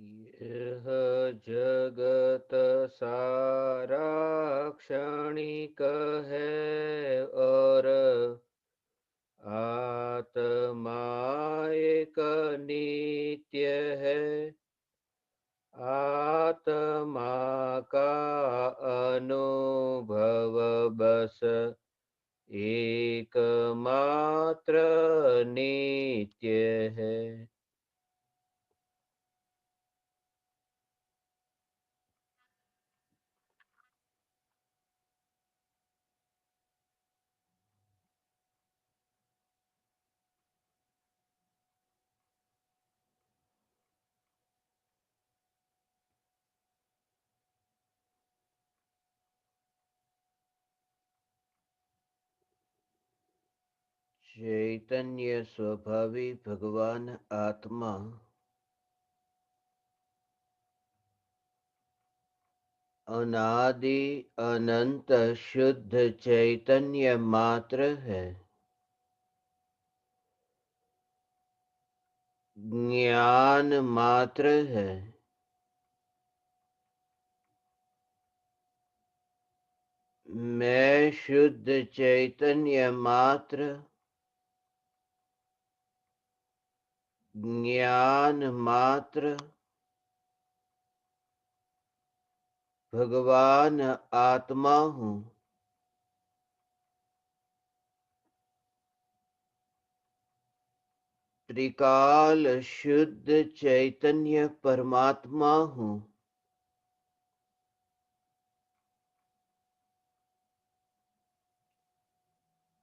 यह जगत सारा क्षणिक है और आत्मा एक नित्य है। आत्मा का अनुभव बस एकमात्र नित्य है। चैतन्य स्वभावी भगवान आत्मा अनादि अनंत शुद्ध चैतन्य मात्र है। ज्ञान मात्र है। मैं शुद्ध चैतन्य मात्र ज्ञान मात्र भगवान आत्मा हूँ। त्रिकाल शुद्ध चैतन्य परमात्मा हूँ।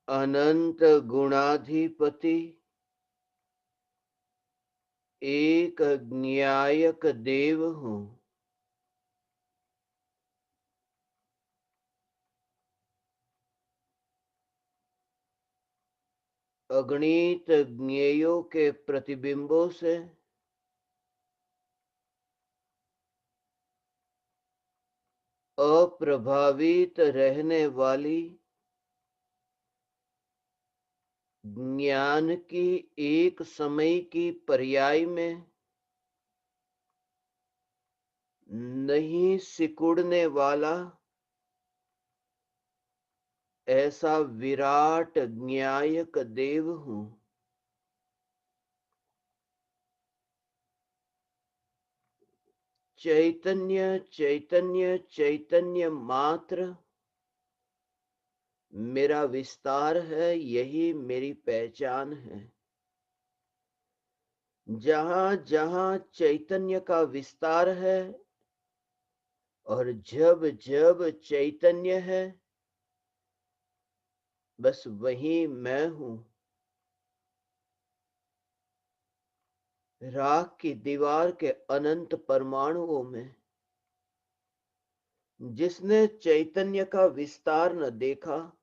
अनंत गुणाधिपति एक न्यायक देव हूँ। अगणित ज्ञेयों के प्रतिबिंबों से अप्रभावित रहने वाली ज्ञान की एक समय की पर्याय में नहीं सिकुड़ने वाला ऐसा विराट न्यायक देव हूँ। चैतन्य चैतन्य चैतन्य मात्र मेरा विस्तार है, यही मेरी पहचान है। जहां जहां चैतन्य का विस्तार है और जब जब चैतन्य है, बस वही मैं हूं। राख की दीवार के अनंत परमाणुओं में जिसने चैतन्य का विस्तार न देखा,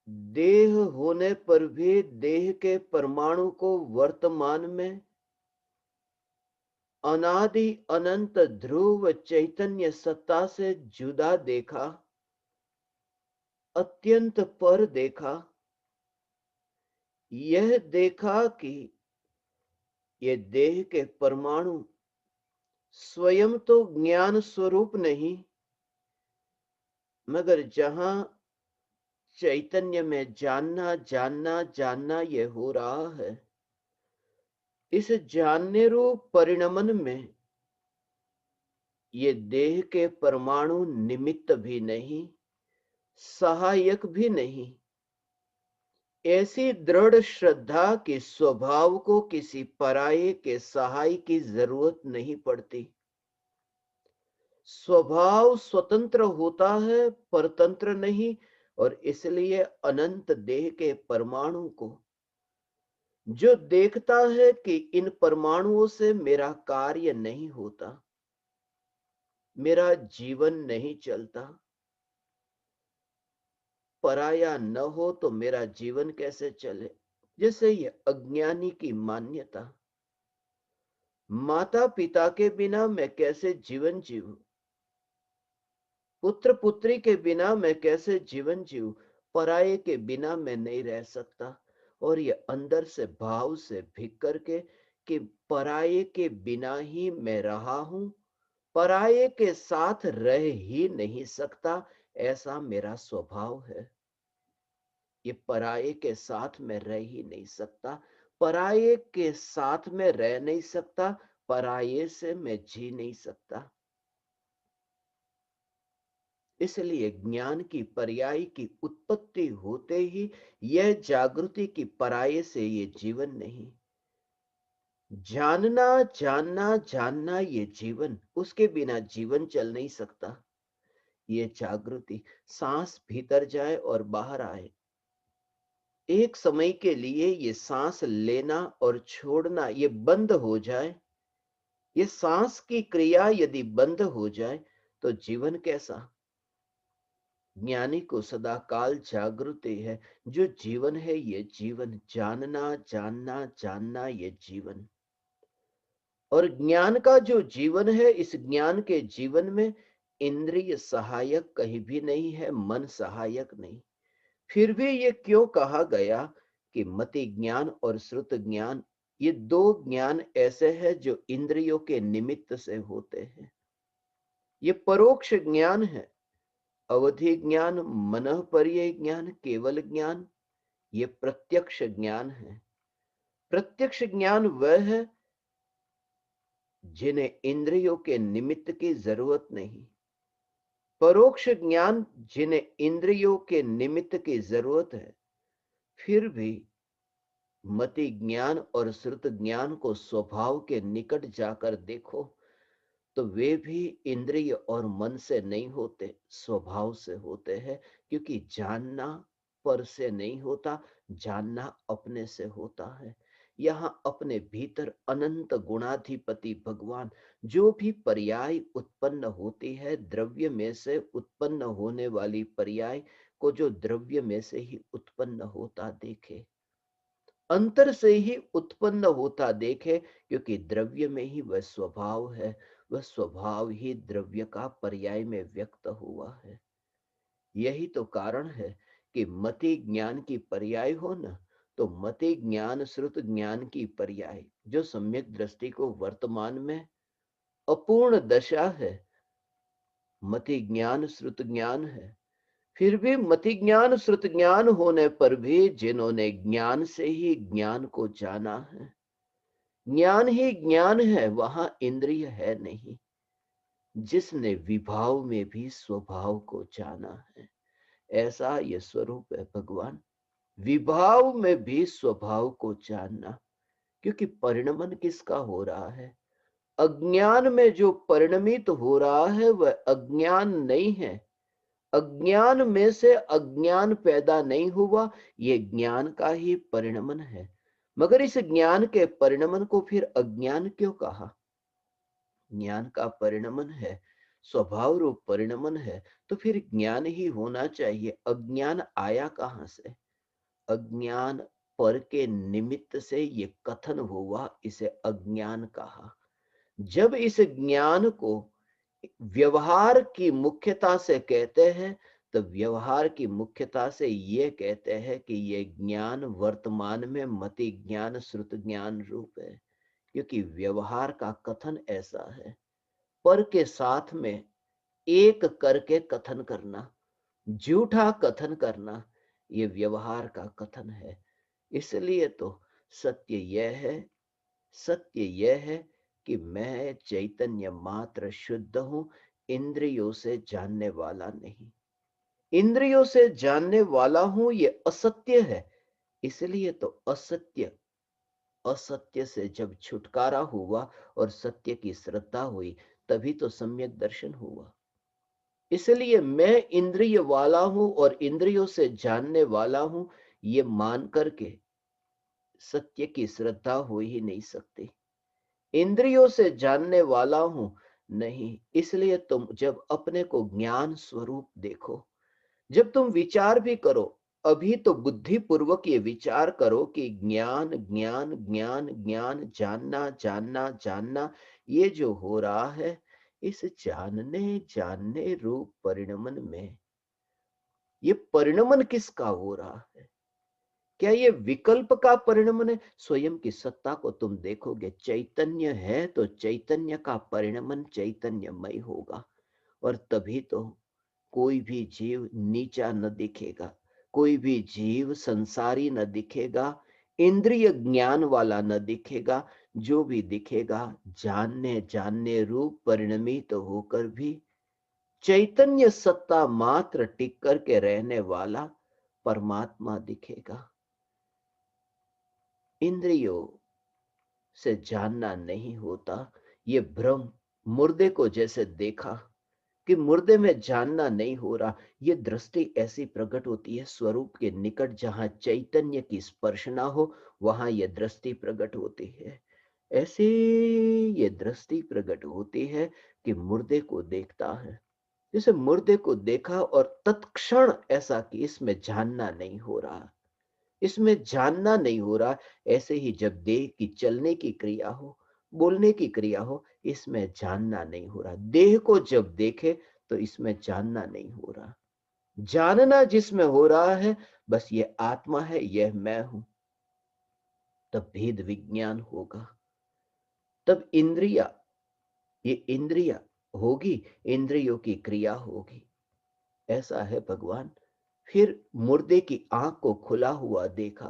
देह होने पर भी देह के परमाणु को वर्तमान में अनादि अनंत ध्रुव चैतन्य सत्ता से जुदा देखा, अत्यंत पर देखा। यह देखा कि ये देह के परमाणु स्वयं तो ज्ञान स्वरूप नहीं, मगर जहां चैतन्य में जानना जानना जानना ये हो रहा है, इस जानने रूप परिणमन में ये देह के परमाणु निमित्त भी नहीं, सहायक भी नहीं। ऐसी दृढ़ श्रद्धा कि स्वभाव को किसी पराये के सहाय की जरूरत नहीं पड़ती। स्वभाव स्वतंत्र होता है, परतंत्र नहीं, और इसलिए अनंत देह के परमाणु को जो देखता है कि इन परमाणुओं से मेरा कार्य नहीं होता, मेरा जीवन नहीं चलता, पराया न हो तो मेरा जीवन कैसे चले। जैसे ये अज्ञानी की मान्यता, माता पिता के बिना मैं कैसे जीवन जीऊं, पुत्र पुत्री के बिना मैं कैसे जीवन जीऊं, पराये के बिना मैं नहीं रह सकता। और ये अंदर से भाव से भीग करके कि पराये के बिना ही मैं रहा हूं, पराये के साथ रह ही नहीं सकता, ऐसा मेरा स्वभाव है। ये पराये के साथ मैं रह ही नहीं सकता, पराये के साथ में रह नहीं सकता, पराये से मैं जी नहीं सकता। इसलिए ज्ञान की पर्याय की उत्पत्ति होते ही यह जागृति की पराये से ये जीवन नहीं। जानना जानना जानना ये जीवन, उसके बिना जीवन चल नहीं सकता। ये जागृति, सांस भीतर जाए और बाहर आए, एक समय के लिए ये सांस लेना और छोड़ना ये बंद हो जाए, ये सांस की क्रिया यदि बंद हो जाए तो जीवन कैसा। ज्ञानी को सदा काल जागृति है, जो जीवन है ये जीवन, जानना जानना जानना ये जीवन। और ज्ञान का जो जीवन है, इस ज्ञान के जीवन में इंद्रिय सहायक कहीं भी नहीं है, मन सहायक नहीं। फिर भी ये क्यों कहा गया कि मति ज्ञान और श्रुत ज्ञान, ये दो ज्ञान ऐसे हैं जो इंद्रियों के निमित्त से होते हैं। ये परोक्ष ज्ञान है, अवधि ज्ञान, मनः पर्यय ज्ञान, केवल ज्ञान, ये प्रत्यक्ष ज्ञान है। प्रत्यक्ष ज्ञान वह है जिन्हें इंद्रियों के निमित्त की जरूरत नहीं। परोक्ष ज्ञान जिन्हें इंद्रियों के निमित्त की जरूरत है, फिर भी मति ज्ञान और श्रुत ज्ञान को स्वभाव के निकट जाकर देखो तो वे भी इंद्रिय और मन से नहीं होते, स्वभाव से होते हैं। क्योंकि जानना पर से नहीं होता, जानना अपने से होता है। यहाँ अपने भीतर अनंत गुणाधिपति भगवान, जो भी पर्याय उत्पन्न होती है द्रव्य में से उत्पन्न होने वाली पर्याय को जो द्रव्य में से ही उत्पन्न होता देखे, अंतर से ही उत्पन्न होता देखे, क्योंकि द्रव्य में ही वह स्वभाव है, वह स्वभाव ही द्रव्य का पर्याय में व्यक्त हुआ है। यही तो कारण है कि मति ज्ञान की पर्याय हो न, तो मति ज्ञान श्रुत ज्ञान की पर्याय, जो सम्यक दृष्टि को वर्तमान में अपूर्ण दशा है, मति ज्ञान श्रुत ज्ञान है। फिर भी मति ज्ञान श्रुत ज्ञान होने पर भी जिन्होंने ज्ञान से ही ज्ञान को जाना है, ज्ञान ही ज्ञान है, वहां इंद्रिय है नहीं। जिसने विभाव में भी स्वभाव को जाना है, ऐसा ये स्वरूप है भगवान। विभाव में भी स्वभाव को जानना, क्योंकि परिणमन किसका हो रहा है? अज्ञान में जो परिणमित हो रहा है वह अज्ञान नहीं है। अज्ञान में से अज्ञान पैदा नहीं हुआ, ये ज्ञान का ही परिणमन है। मगर इस ज्ञान के परिणमन को फिर अज्ञान क्यों कहा? ज्ञान का परिणमन है, स्वभाव रूप परिणमन है, तो फिर ज्ञान ही होना चाहिए। अज्ञान आया कहां से? अज्ञान पर के निमित्त से ये कथन हुआ, इसे अज्ञान कहा। जब इस ज्ञान को व्यवहार की मुख्यता से कहते हैं, तो व्यवहार की मुख्यता से ये कहते हैं कि ये ज्ञान वर्तमान में मति ज्ञान श्रुत ज्ञान रूप है। क्योंकि व्यवहार का कथन ऐसा है, पर के साथ में एक करके कथन करना, झूठा कथन करना, ये व्यवहार का कथन है। इसलिए तो सत्य यह है, सत्य यह है कि मैं चैतन्य मात्र शुद्ध हूं, इंद्रियों से जानने वाला नहीं। इंद्रियों से जानने वाला हूं ये असत्य है। इसलिए तो असत्य, असत्य से जब छुटकारा हुआ और सत्य की श्रद्धा हुई, तभी तो सम्यक दर्शन हुआ। इसलिए मैं इंद्रिय वाला हूं और इंद्रियों से जानने वाला हूं, ये मान करके सत्य की श्रद्धा हो ही नहीं सकती। इंद्रियों से जानने वाला हूं नहीं, इसलिए तुम जब अपने को ज्ञान स्वरूप देखो, जब तुम विचार भी करो, अभी तो बुद्धि पूर्वक ये विचार करो कि ज्ञान ज्ञान ज्ञान ज्ञान, जानना जानना जानना, ये जो हो रहा है, इस जानने जानने रूप परिणमन में ये परिणमन किसका हो रहा है? क्या ये विकल्प का परिणमन है? स्वयं की सत्ता को तुम देखोगे, चैतन्य है तो चैतन्य का परिणमन चैतन्यमय होगा। और तभी तो कोई भी जीव नीचा न दिखेगा, कोई भी जीव संसारी न दिखेगा, इंद्रिय ज्ञान वाला न दिखेगा। जो भी दिखेगा जानने जानने रूप परिणमित तो होकर भी चैतन्य सत्ता मात्र टिक करके रहने वाला परमात्मा दिखेगा। इंद्रियों से जानना नहीं होता। ये भ्रम, मुर्दे को जैसे देखा कि मुर्दे में जानना नहीं हो रहा, ये दृष्टि ऐसी प्रकट होती है स्वरूप के निकट, जहां चैतन्य की स्पर्शना हो वहां ये दृष्टि प्रकट होती है। ऐसे ये दृष्टि प्रकट होती है कि मुर्दे को देखता है, जैसे मुर्दे को देखा और तत्क्षण ऐसा कि इसमें जानना नहीं हो रहा, इसमें जानना नहीं हो रहा। ऐसे ही जब देह की चलने की क्रिया हो, बोलने की क्रिया हो, इसमें जानना नहीं हो रहा। देह को जब देखे तो इसमें जानना नहीं हो रहा। जानना जिसमें हो रहा है बस ये आत्मा है, यह मैं हूं, तब भेद विज्ञान होगा। तब इंद्रिया, ये इंद्रिया होगी, इंद्रियों की क्रिया होगी। ऐसा है भगवान। फिर मुर्दे की आंख को खुला हुआ देखा।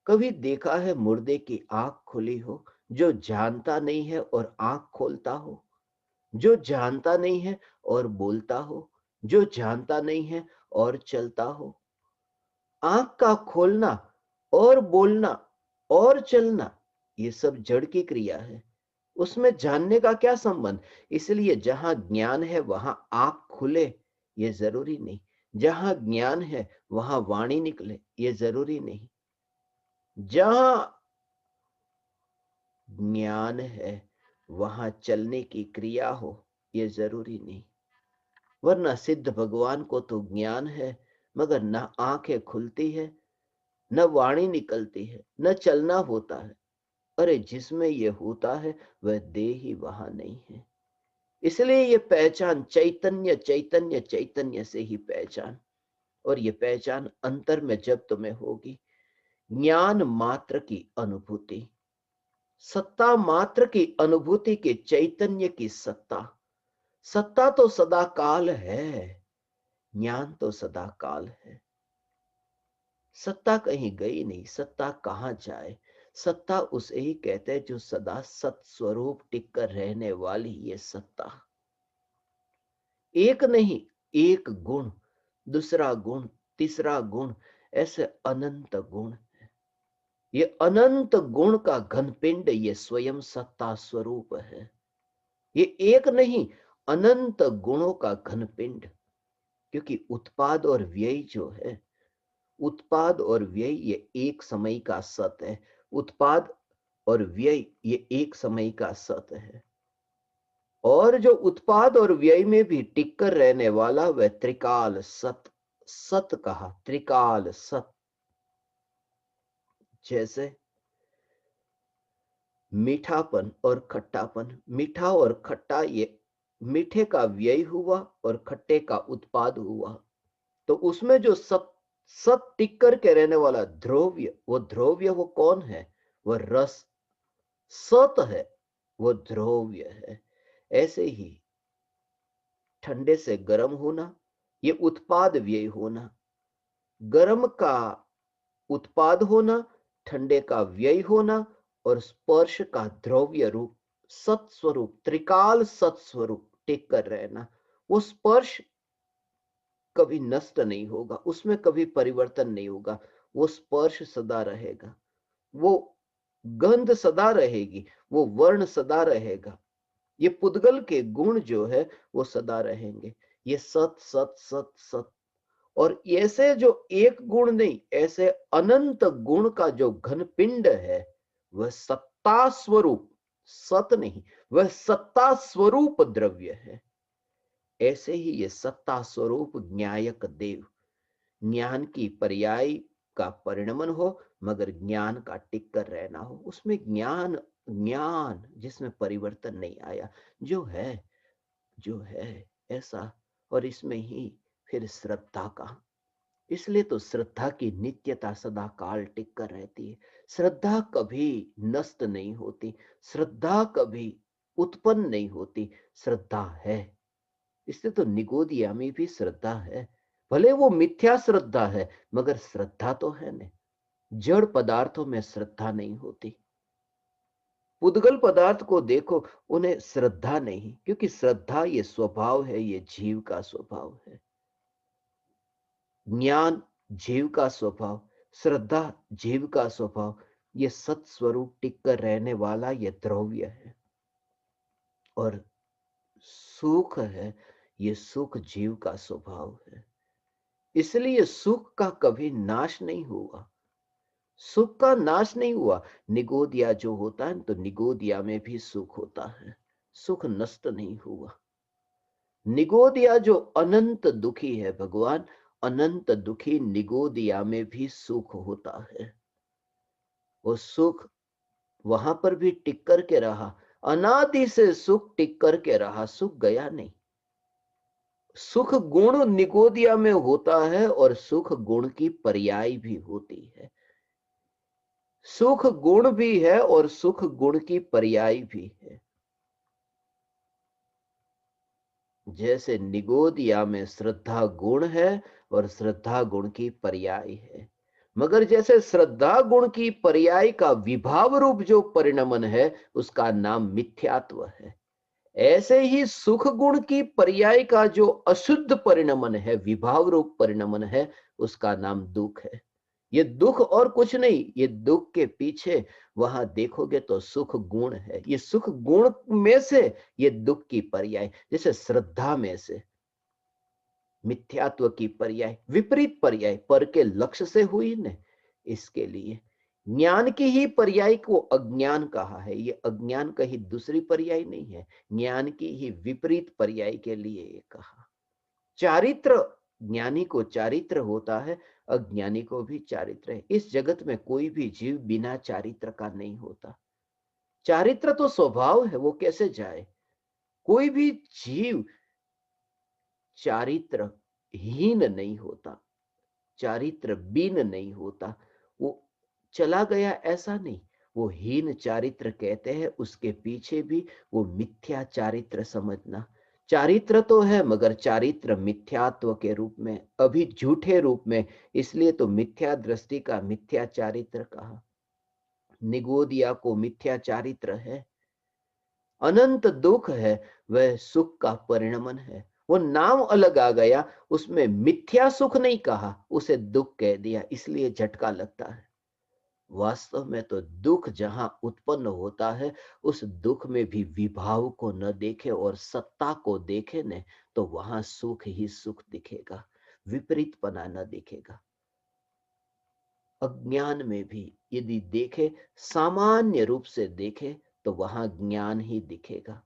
कभी देखा है मुर्दे की आंख खुली हो, जो जानता नहीं है और आंख खोलता हो, जो जानता नहीं है और बोलता हो, जो जानता नहीं है और चलता हो। आंख का खोलना और बोलना और चलना, ये सब जड़ की क्रिया है, उसमें जानने का क्या संबंध? इसलिए जहां ज्ञान है वहां आंख खुले, ये जरूरी नहीं। जहां ज्ञान है वहां वाणी निकले, ये जरूरी नहीं। जहां ज्ञान है वहां चलने की क्रिया हो, ये जरूरी नहीं। वरना सिद्ध भगवान को तो ज्ञान है, मगर न आंखें खुलती है, न वाणी निकलती है, न चलना होता है। अरे जिसमें ये होता है वह देह ही वहां नहीं है। इसलिए ये पहचान चैतन्य चैतन्य चैतन्य से ही पहचान। और ये पहचान अंतर में जब तुम्हें होगी, ज्ञान मात्र की अनुभूति, सत्ता मात्र की अनुभूति के चैतन्य की सत्ता। सत्ता तो सदा काल है, ज्ञान तो सदा काल है। सत्ता कहीं गई नहीं, सत्ता कहां जाए? सत्ता उसे ही कहते हैं जो सदा सत स्वरूप टिक कर रहने वाली ये सत्ता। एक नहीं, एक गुण, दूसरा गुण, तीसरा गुण, ऐसे अनंत गुण। ये अनंत गुण का घनपिंड ये स्वयं सत्ता स्वरूप है। ये एक नहीं, अनंत गुणों का घनपिंड। क्योंकि उत्पाद और व्यय जो है, उत्पाद और व्यय ये एक समय का सत है। उत्पाद और व्यय ये एक समय का सत है। और जो उत्पाद और व्यय में भी टिक कर रहने वाला वह त्रिकाल सत। सत कहा, त्रिकाल सत। जैसे मीठापन और खट्टापन, मीठा और खट्टा, ये मीठे का व्यय हुआ और खट्टे का उत्पाद हुआ। तो उसमें जो सत, सत टिक कर के रहने वाला ध्रुव्य, वो ध्रुव्य वो कौन है? वह रस। सत है, वो ध्रुव्य है। ऐसे ही ठंडे से गर्म होना, ये उत्पाद व्यय होना। गर्म का उत्पाद होना, ठंडे का व्यय होना, और स्पर्श का द्रव्य रूप सत्स्वरूप, त्रिकाल सत्स्वरूप टिक कर रहना। वो स्पर्श कभी नष्ट नहीं होगा, उसमें कभी परिवर्तन नहीं होगा। वो स्पर्श सदा रहेगा, वो गंध सदा रहेगी, वो वर्ण सदा रहेगा, ये पुद्गल के गुण जो है वो सदा रहेंगे। ये सत सत सत सत। और ऐसे जो एक गुण नहीं, ऐसे अनंत गुण का जो घन पिंड है वह सत्ता स्वरूप, सत नहीं, वह सत्ता स्वरूप द्रव्य है। ऐसे ही ये सत्ता स्वरूप ज्ञायक देव, ज्ञान की पर्याय का परिणमन हो, मगर ज्ञान का टिक कर रहना हो। उसमें ज्ञान, ज्ञान जिसमें परिवर्तन नहीं आया, जो है, जो है ऐसा। और इसमें ही फिर श्रद्धा का, इसलिए तो श्रद्धा की नित्यता सदा काल टिक कर रहती है। श्रद्धा कभी नष्ट नहीं होती, श्रद्धा कभी उत्पन्न नहीं होती, श्रद्धा है। इसलिए तो निगोदिया में भी श्रद्धा है, भले वो मिथ्या श्रद्धा है मगर श्रद्धा तो है न। जड़ पदार्थों में श्रद्धा नहीं होती। पुद्गल पदार्थ को देखो, उन्हें श्रद्धा नहीं, क्योंकि श्रद्धा ये स्वभाव है, ये जीव का स्वभाव है। ज्ञान जीव का स्वभाव, श्रद्धा जीव का स्वभाव, ये सत्स्वरूप टिक कर रहने वाला ये द्रव्य है। और सुख है, ये सुख जीव का स्वभाव है। इसलिए सुख का कभी नाश नहीं हुआ, सुख का नाश नहीं हुआ। निगोदिया जो होता है तो निगोदिया में भी सुख होता है, सुख नष्ट नहीं हुआ। निगोदिया जो अनंत दुखी है भगवान, अनंत दुखी निगोदिया में भी सुख होता है। वो सुख वहां पर भी टिक कर के रहा, अनादि से सुख टिक कर के रहा, सुख गया नहीं। सुख गुण निगोदिया में होता है और सुख गुण की पर्याय भी होती है। सुख गुण भी है और सुख गुण की पर्याय भी है। जैसे निगोदिया में श्रद्धा गुण है और श्रद्धा गुण की पर्याय है, मगर जैसे श्रद्धा गुण की पर्याय का विभाव रूप जो परिणमन है उसका नाम मिथ्यात्व है, ऐसे ही सुख गुण की पर्याय का जो अशुद्ध परिणमन है, विभाव रूप परिणमन है, उसका नाम दुख है। ये दुख और कुछ नहीं, ये दुख के पीछे वहां देखोगे तो सुख गुण है। ये सुख गुण में से ये दुख की पर्याय, जैसे श्रद्धा में से मिथ्यात्व की पर्याय, विपरीत पर्याय पर के लक्ष्य से हुई न। इसके लिए ज्ञान की ही पर्याय को अज्ञान कहा है। ये अज्ञान कहीं दूसरी पर्याय नहीं है, ज्ञान की ही विपरीत पर्याय के लिए ये कहा। चारित्र, ज्ञानी को चारित्र होता है, अज्ञानी को भी चारित्र है। इस जगत में कोई भी जीव बिना चारित्र का नहीं होता। चारित्र तो स्वभाव है, वो कैसे जाए। कोई भी जीव चारित्र हीन नहीं होता, चारित्र बीन नहीं होता। वो चला गया ऐसा नहीं, वो हीन चारित्र कहते हैं, उसके पीछे भी वो मिथ्या चारित्र समझना। चारित्र तो है मगर चारित्र मिथ्यात्व के रूप में, अभी झूठे रूप में, इसलिए तो मिथ्या दृष्टि का मिथ्या चारित्र कहा। निगोदिया को मिथ्या चारित्र है, अनंत दुख है, वह सुख का परिणमन है। वो नाम अलग आ गया, उसमें मिथ्या सुख नहीं कहा, उसे दुख कह दिया, इसलिए झटका लगता है। वास्तव में तो दुख जहां उत्पन्न होता है, उस दुख में भी विभाव को न देखे और सत्ता को देखे न, तो वहां सुख ही सुख दिखेगा, विपरीतपना न दिखेगा। अज्ञान में भी यदि देखे, सामान्य रूप से देखे, तो वहां ज्ञान ही दिखेगा।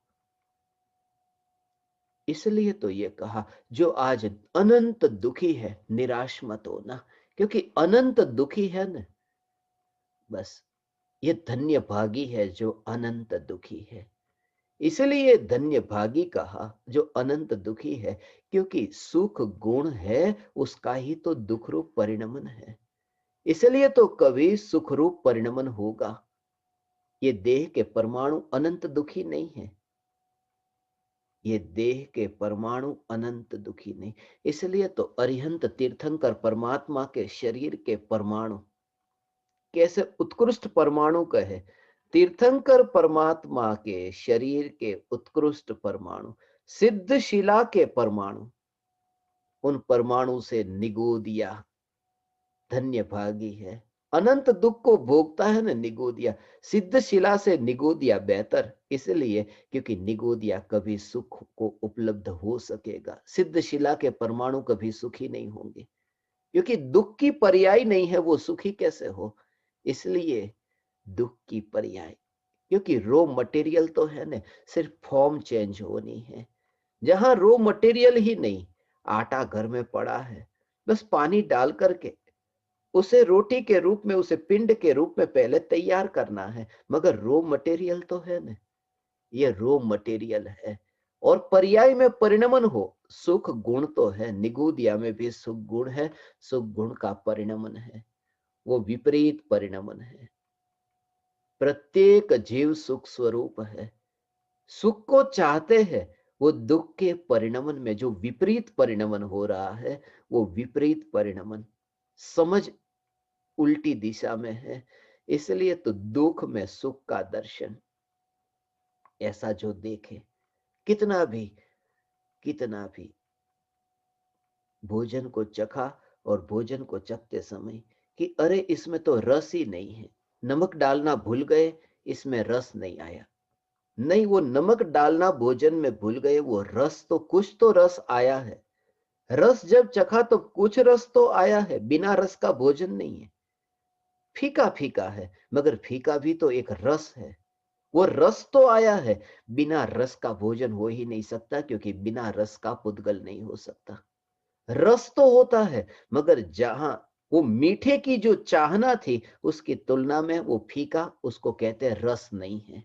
इसलिए तो ये कहा, जो आज अनंत दुखी है निराश मत होना, क्योंकि अनंत दुखी है न, बस ये धन्य भागी है जो अनंत दुखी है। इसलिए धन्य भागी कहा जो अनंत दुखी है, क्योंकि सुख गुण है, उसका ही तो दुख रूप परिणमन है। इसलिए तो कभी सुख रूप परिणमन होगा। ये देह के परमाणु अनंत दुखी नहीं है, ये देह के परमाणु अनंत दुखी नहीं। इसलिए तो अरिहंत तीर्थंकर परमात्मा के शरीर के परमाणु कैसे उत्कृष्ट परमाणु कहे, तीर्थंकर परमात्मा के शरीर के उत्कृष्ट परमाणु, सिद्ध शिला के परमाणु, उन परमाणु से निगोदिया धन्य भागी है। अनंत दुख को भोगता है ना निगोदिया, सिद्ध शिला से निगोदिया बेहतर, इसलिए क्योंकि निगोदिया कभी सुख को उपलब्ध हो सकेगा, सिद्ध शिला के परमाणु कभी सुखी नहीं होंगे, क्योंकि दुख की पर्याय नहीं है, वो सुखी कैसे हो। इसलिए दुख की पर्याय, क्योंकि रो मटेरियल तो है ना, सिर्फ फॉर्म चेंज होनी है। जहां रो मटेरियल ही नहीं, आटा घर में पड़ा है, बस पानी डाल करके उसे रोटी के रूप में, उसे पिंड के रूप में पहले तैयार करना है, मगर रो मटेरियल तो है ना, ये रो मटेरियल है। और पर्याय में परिणमन हो, सुख गुण तो है, निगूदिया में भी सुख गुण है, सुख गुण का परिणमन है, वो विपरीत परिणमन है। प्रत्येक जीव सुख स्वरूप है, सुख को चाहते हैं, वो दुख के परिणमन में जो विपरीत परिणमन हो रहा है, वो विपरीत परिणमन समझ उल्टी दिशा में है। इसलिए तो दुख में सुख का दर्शन, ऐसा जो देखे, कितना भी कितना भी भोजन को चखा और भोजन को चखते समय कि अरे इसमें तो रस ही नहीं है, नमक डालना भूल गए, इसमें रस नहीं आया। नहीं, वो नमक डालना भोजन में भूल गए, वो रस तो कुछ तो रस आया है। रस जब चखा तो कुछ रस तो आया है, बिना रस का भोजन नहीं है। फीका फीका है, मगर फीका भी तो एक रस है, वो रस तो आया है। बिना रस का भोजन हो ही नहीं सकता, क्योंकि बिना रस का पुद्गल नहीं हो सकता। रस तो होता है, मगर जहां वो मीठे की जो चाहना थी, उसकी तुलना में वो फीका, उसको कहते हैं रस नहीं है।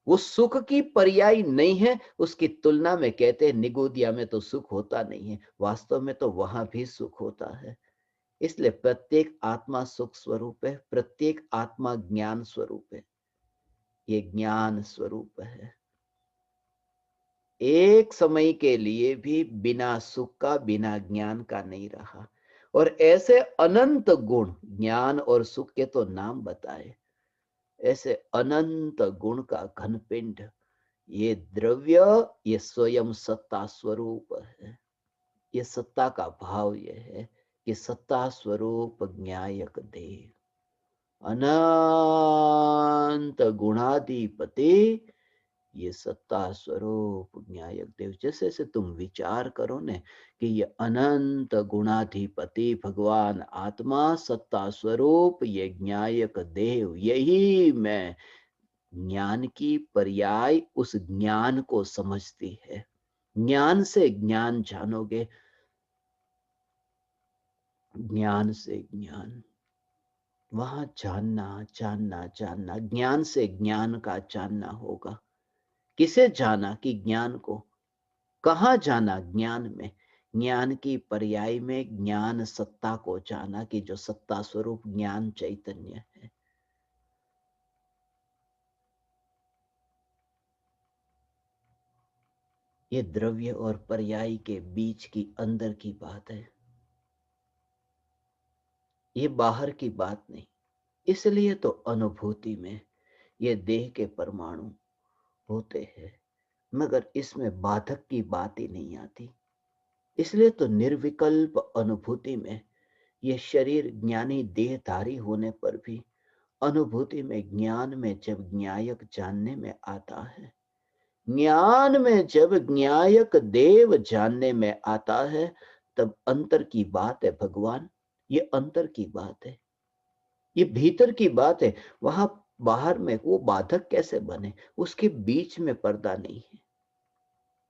वो सुख की पर्याय नहीं है, उसकी तुलना में कहते हैं निगोदिया में तो सुख होता नहीं है, वास्तव में तो वहां भी सुख होता है। इसलिए प्रत्येक आत्मा सुख स्वरूप है, प्रत्येक आत्मा ज्ञान स्वरूप है। ये ज्ञान स्वरूप है। एक समय के लिए भी बिना सुख का, बिना ज्ञान का नहीं रहा। और ऐसे अनंत गुण, ज्ञान और सुख के तो नाम बताए, ऐसे अनंत गुण का घनपिंड, ये द्रव्य, ये स्वयं सत्ता स्वरूप है। ये सत्ता का भाव ये है कि सत्ता स्वरूप ज्ञायक देव, अनंत गुणाधिपति, ये सत्ता स्वरूप न्यायक देव। जैसे जैसे तुम विचार करो ने कि ये अनंत गुणाधिपति भगवान आत्मा सत्ता स्वरूप ये न्यायक देव, यही मैं ज्ञान की पर्याय उस ज्ञान को समझती है। ज्ञान से ज्ञान जानोगे, ज्ञान से ज्ञान, वहां जानना जानना जानना, ज्ञान से ज्ञान का जानना होगा। किसे जाना कि ज्ञान को, कहाँ जाना ज्ञान में, ज्ञान की पर्याय में ज्ञान सत्ता को जाना कि जो सत्ता स्वरूप ज्ञान चैतन्य है। ये द्रव्य और पर्याय के बीच की अंदर की बात है, ये बाहर की बात नहीं। इसलिए तो अनुभूति में ये देह के परमाणु होते हैं, मगर इसमें बाधक की बात ही नहीं आती। इसलिए तो निर्विकल्प अनुभूति में ये शरीर ज्ञानी देहधारी होने पर भी अनुभूति में, ज्ञान में जब ज्ञायक जानने में आता है, ज्ञान में जब ज्ञायक देव जानने में आता है, तब अंतर की बात है भगवान। ये अंतर की बात है, ये भीतर की बात है। वहां बाहर में वो बाधक कैसे बने, उसके बीच में पर्दा नहीं है।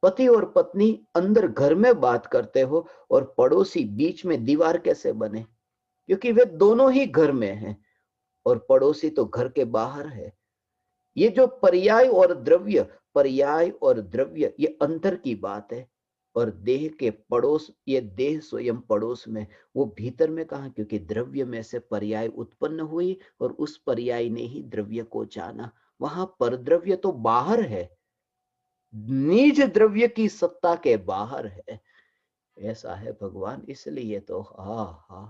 पति और पत्नी अंदर घर में बात करते हो और पड़ोसी बीच में दीवार कैसे बने, क्योंकि वे दोनों ही घर में हैं और पड़ोसी तो घर के बाहर है। ये जो पर्याय और द्रव्य, पर्याय और द्रव्य, ये अंतर की बात है। और देह के पड़ोस, ये देह स्वयं पड़ोस में, वो भीतर में कहा, क्योंकि द्रव्य में से पर्याय उत्पन्न हुई और उस पर्याय ने ही द्रव्य को जाना। वहां पर द्रव्य तो बाहर है, निज द्रव्य की सत्ता के बाहर है। ऐसा है भगवान। इसलिए तो हा हा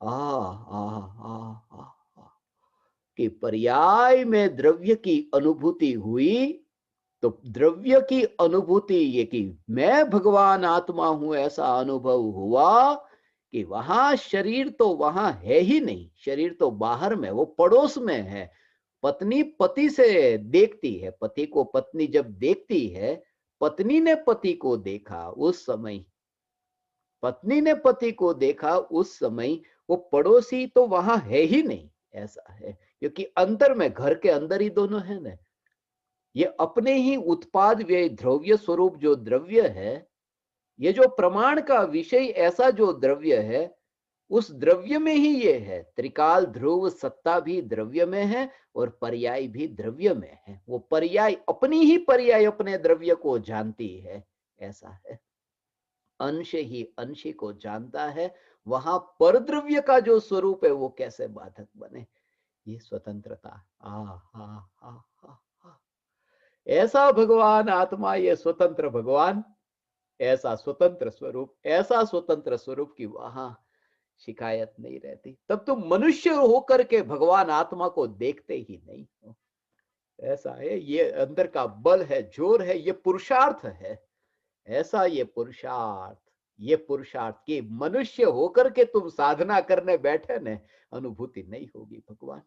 हा हा कि पर्याय में द्रव्य की अनुभूति हुई, तो द्रव्य की अनुभूति ये कि मैं भगवान आत्मा हूं, ऐसा अनुभव हुआ कि वहां शरीर तो वहां है ही नहीं, शरीर तो बाहर में, वो पड़ोस में है। पत्नी पति से देखती है, पति को पत्नी जब देखती है, पत्नी ने पति को देखा उस समय, पत्नी ने पति को देखा उस समय, वो पड़ोसी तो वहां है ही नहीं। ऐसा है, क्योंकि अंतर में, घर के अंदर ही दोनों है ना। ये अपने ही उत्पाद व्यय द्रव्य स्वरूप जो द्रव्य है, ये जो प्रमाण का विषय ऐसा जो द्रव्य है, उस द्रव्य में ही ये है। त्रिकाल ध्रुव सत्ता भी द्रव्य में है और पर्याय भी द्रव्य में है। वो पर्याय अपनी ही पर्याय अपने द्रव्य को जानती है। ऐसा है। अंश ही अंश को जानता है, वहां परद्रव्य का जो स्वरूप है वो कैसे बाधक बने। ये स्वतंत्रता, आ हा हा हा हा। ऐसा भगवान आत्मा, ये स्वतंत्र भगवान, ऐसा स्वतंत्र स्वरूप, ऐसा स्वतंत्र स्वरूप की वहां शिकायत नहीं रहती। तब तुम मनुष्य होकर के भगवान आत्मा को देखते ही नहीं हो। ऐसा है, ये अंदर का बल है, जोर है, ये पुरुषार्थ है। ऐसा ये पुरुषार्थ कि मनुष्य होकर के तुम साधना करने बैठे ने, अनुभूति नहीं होगी भगवान।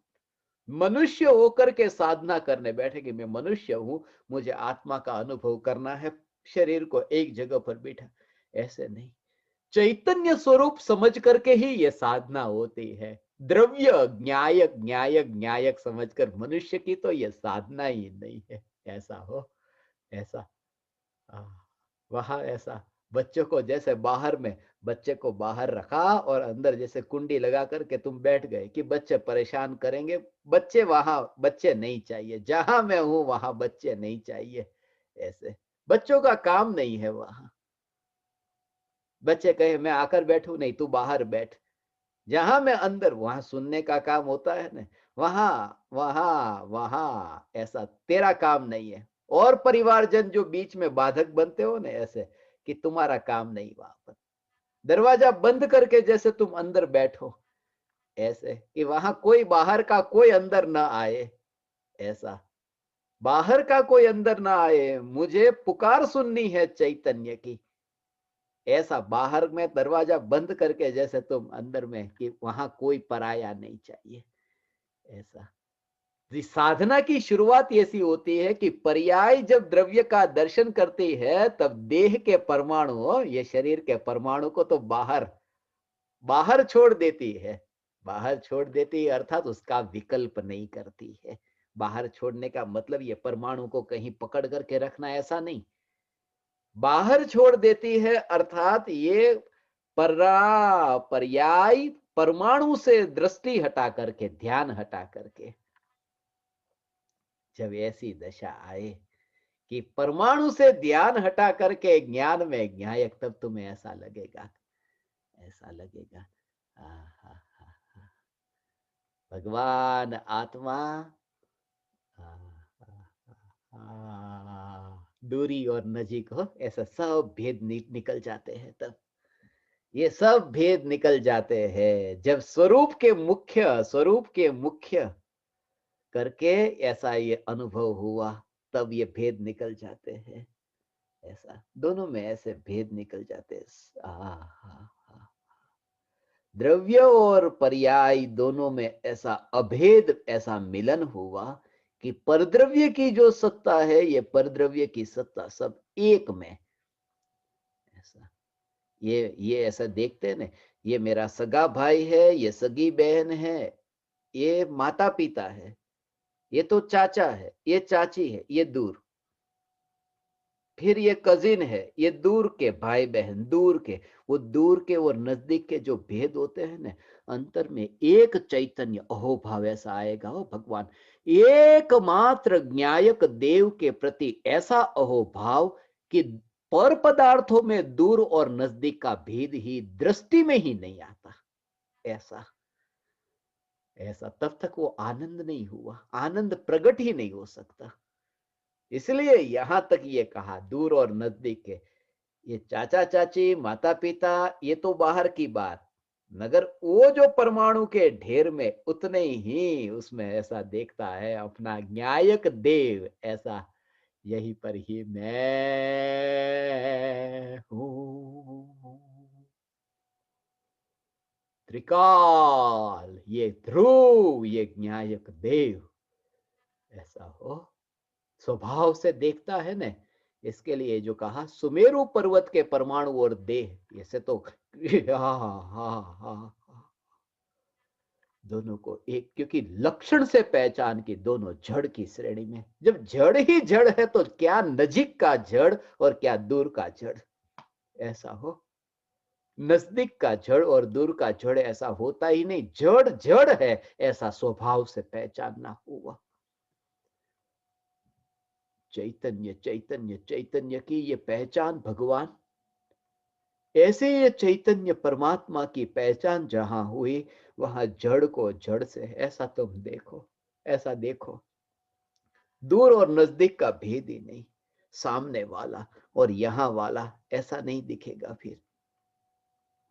मनुष्य होकर के साधना करने बैठे कि मैं मनुष्य हूं, मुझे आत्मा का अनुभव करना है, शरीर को एक जगह पर बैठा, ऐसे नहीं। चैतन्य स्वरूप समझ करके ही ये साधना होती है। द्रव्य न्यायक न्यायक न्यायक समझकर मनुष्य की तो ये साधना ही नहीं है। ऐसा हो, ऐसा वहां ऐसा बच्चों को जैसे बाहर में, बच्चे को बाहर रखा और अंदर जैसे कुंडी लगा करके तुम बैठ गए कि बच्चे परेशान करेंगे, बच्चे वहां, बच्चे नहीं चाहिए, जहां मैं हूं वहां बच्चे नहीं चाहिए। ऐसे बच्चों का काम नहीं है वहां। बच्चे कहे मैं आकर बैठू, नहीं तू बाहर बैठ। जहां मैं अंदर, वहां सुनने का काम होता है ना। वहां वहां ऐसा तेरा काम नहीं है। और परिवारजन जो बीच में बाधक बनते हो ना, ऐसे कि तुम्हारा काम नहीं वहां पर। दरवाजा बंद करके जैसे तुम अंदर बैठो, ऐसे कि वहां कोई बाहर का कोई अंदर ना आए। ऐसा बाहर का कोई अंदर ना आए, मुझे पुकार सुननी है चैतन्य की। ऐसा बाहर में दरवाजा बंद करके जैसे तुम अंदर में, कि वहां कोई पराया नहीं चाहिए। ऐसा साधना की शुरुआत ऐसी होती है कि पर्याय जब द्रव्य का दर्शन करती है, तब देह के परमाणु, ये शरीर के परमाणु को तो बाहर बाहर छोड़ देती है। बाहर छोड़ देती है अर्थात उसका विकल्प नहीं करती है। बाहर छोड़ने का मतलब ये परमाणु को कहीं पकड़ करके रखना, ऐसा नहीं। बाहर छोड़ देती है अर्थात ये पर्याय परमाणु से दृष्टि हटा करके, ध्यान हटा करके। जब ऐसी दशा आए कि परमाणु से ध्यान हटा करके ज्ञान में न्यायक, तब तुम्हें ऐसा लगेगा, ऐसा लगेगा भगवान आत्मा, दूरी और नजीक हो, ऐसा सब भेद निकल जाते हैं। तब ये सब भेद निकल जाते हैं जब स्वरूप के मुख्य करके ऐसा ये अनुभव हुआ, तब ये भेद निकल जाते हैं। ऐसा दोनों में ऐसे भेद निकल जाते हैं। द्रव्य और पर्याय दोनों में ऐसा अभेद, ऐसा मिलन हुआ कि परद्रव्य की जो सत्ता है, ये परद्रव्य की सत्ता सब एक में। ऐसा ये ऐसा देखते हैं ना, ये मेरा सगा भाई है, ये सगी बहन है, ये माता पिता है, ये तो चाचा है, ये चाची है, ये दूर। फिर ये कजिन है, ये दूर के भाई बहन, दूर के, वो दूर के और नजदीक के जो भेद होते हैं ना, अंतर में एक चैतन्य अहोभाव ऐसा आएगा। हो भगवान एकमात्र ज्ञायक देव के प्रति ऐसा अहोभाव कि पर पदार्थों में दूर और नजदीक का भेद ही दृष्टि में ही नहीं आता। ऐसा ऐसा तब तक वो आनंद नहीं हुआ, आनंद प्रकट ही नहीं हो सकता। इसलिए यहां तक ये कहा दूर और नजदीक के, ये चाचा चाची माता पिता, ये तो बाहर की बात, मगर वो जो परमाणु के ढेर में उतने ही उसमें ऐसा देखता है अपना न्यायक देव। ऐसा यहीं पर ही मैं हूं, त्रिकाल, ये ध्रुव, ये न्यायक देव। ऐसा हो स्वभाव से देखता है ना। इसके लिए जो कहा सुमेरु पर्वत के परमाणु और देह, ऐसे तो दोनों को एक, क्योंकि लक्षण से पहचान की दोनों जड़ की श्रेणी में। जब जड़ ही जड़ है तो क्या नजीक का जड़ और क्या दूर का जड़। ऐसा हो नजदीक का जड़ और दूर का जड़ ऐसा होता ही नहीं, जड़ जड़ है, ऐसा स्वभाव से पहचानना हुआ। चैतन्य चैतन्य चैतन्य की ये पहचान भगवान ऐसे ये चैतन्य परमात्मा की पहचान जहां हुई, वहां जड़ को जड़ से, ऐसा तुम देखो, ऐसा देखो। दूर और नजदीक का भेद ही नहीं, सामने वाला और यहां वाला ऐसा नहीं दिखेगा। फिर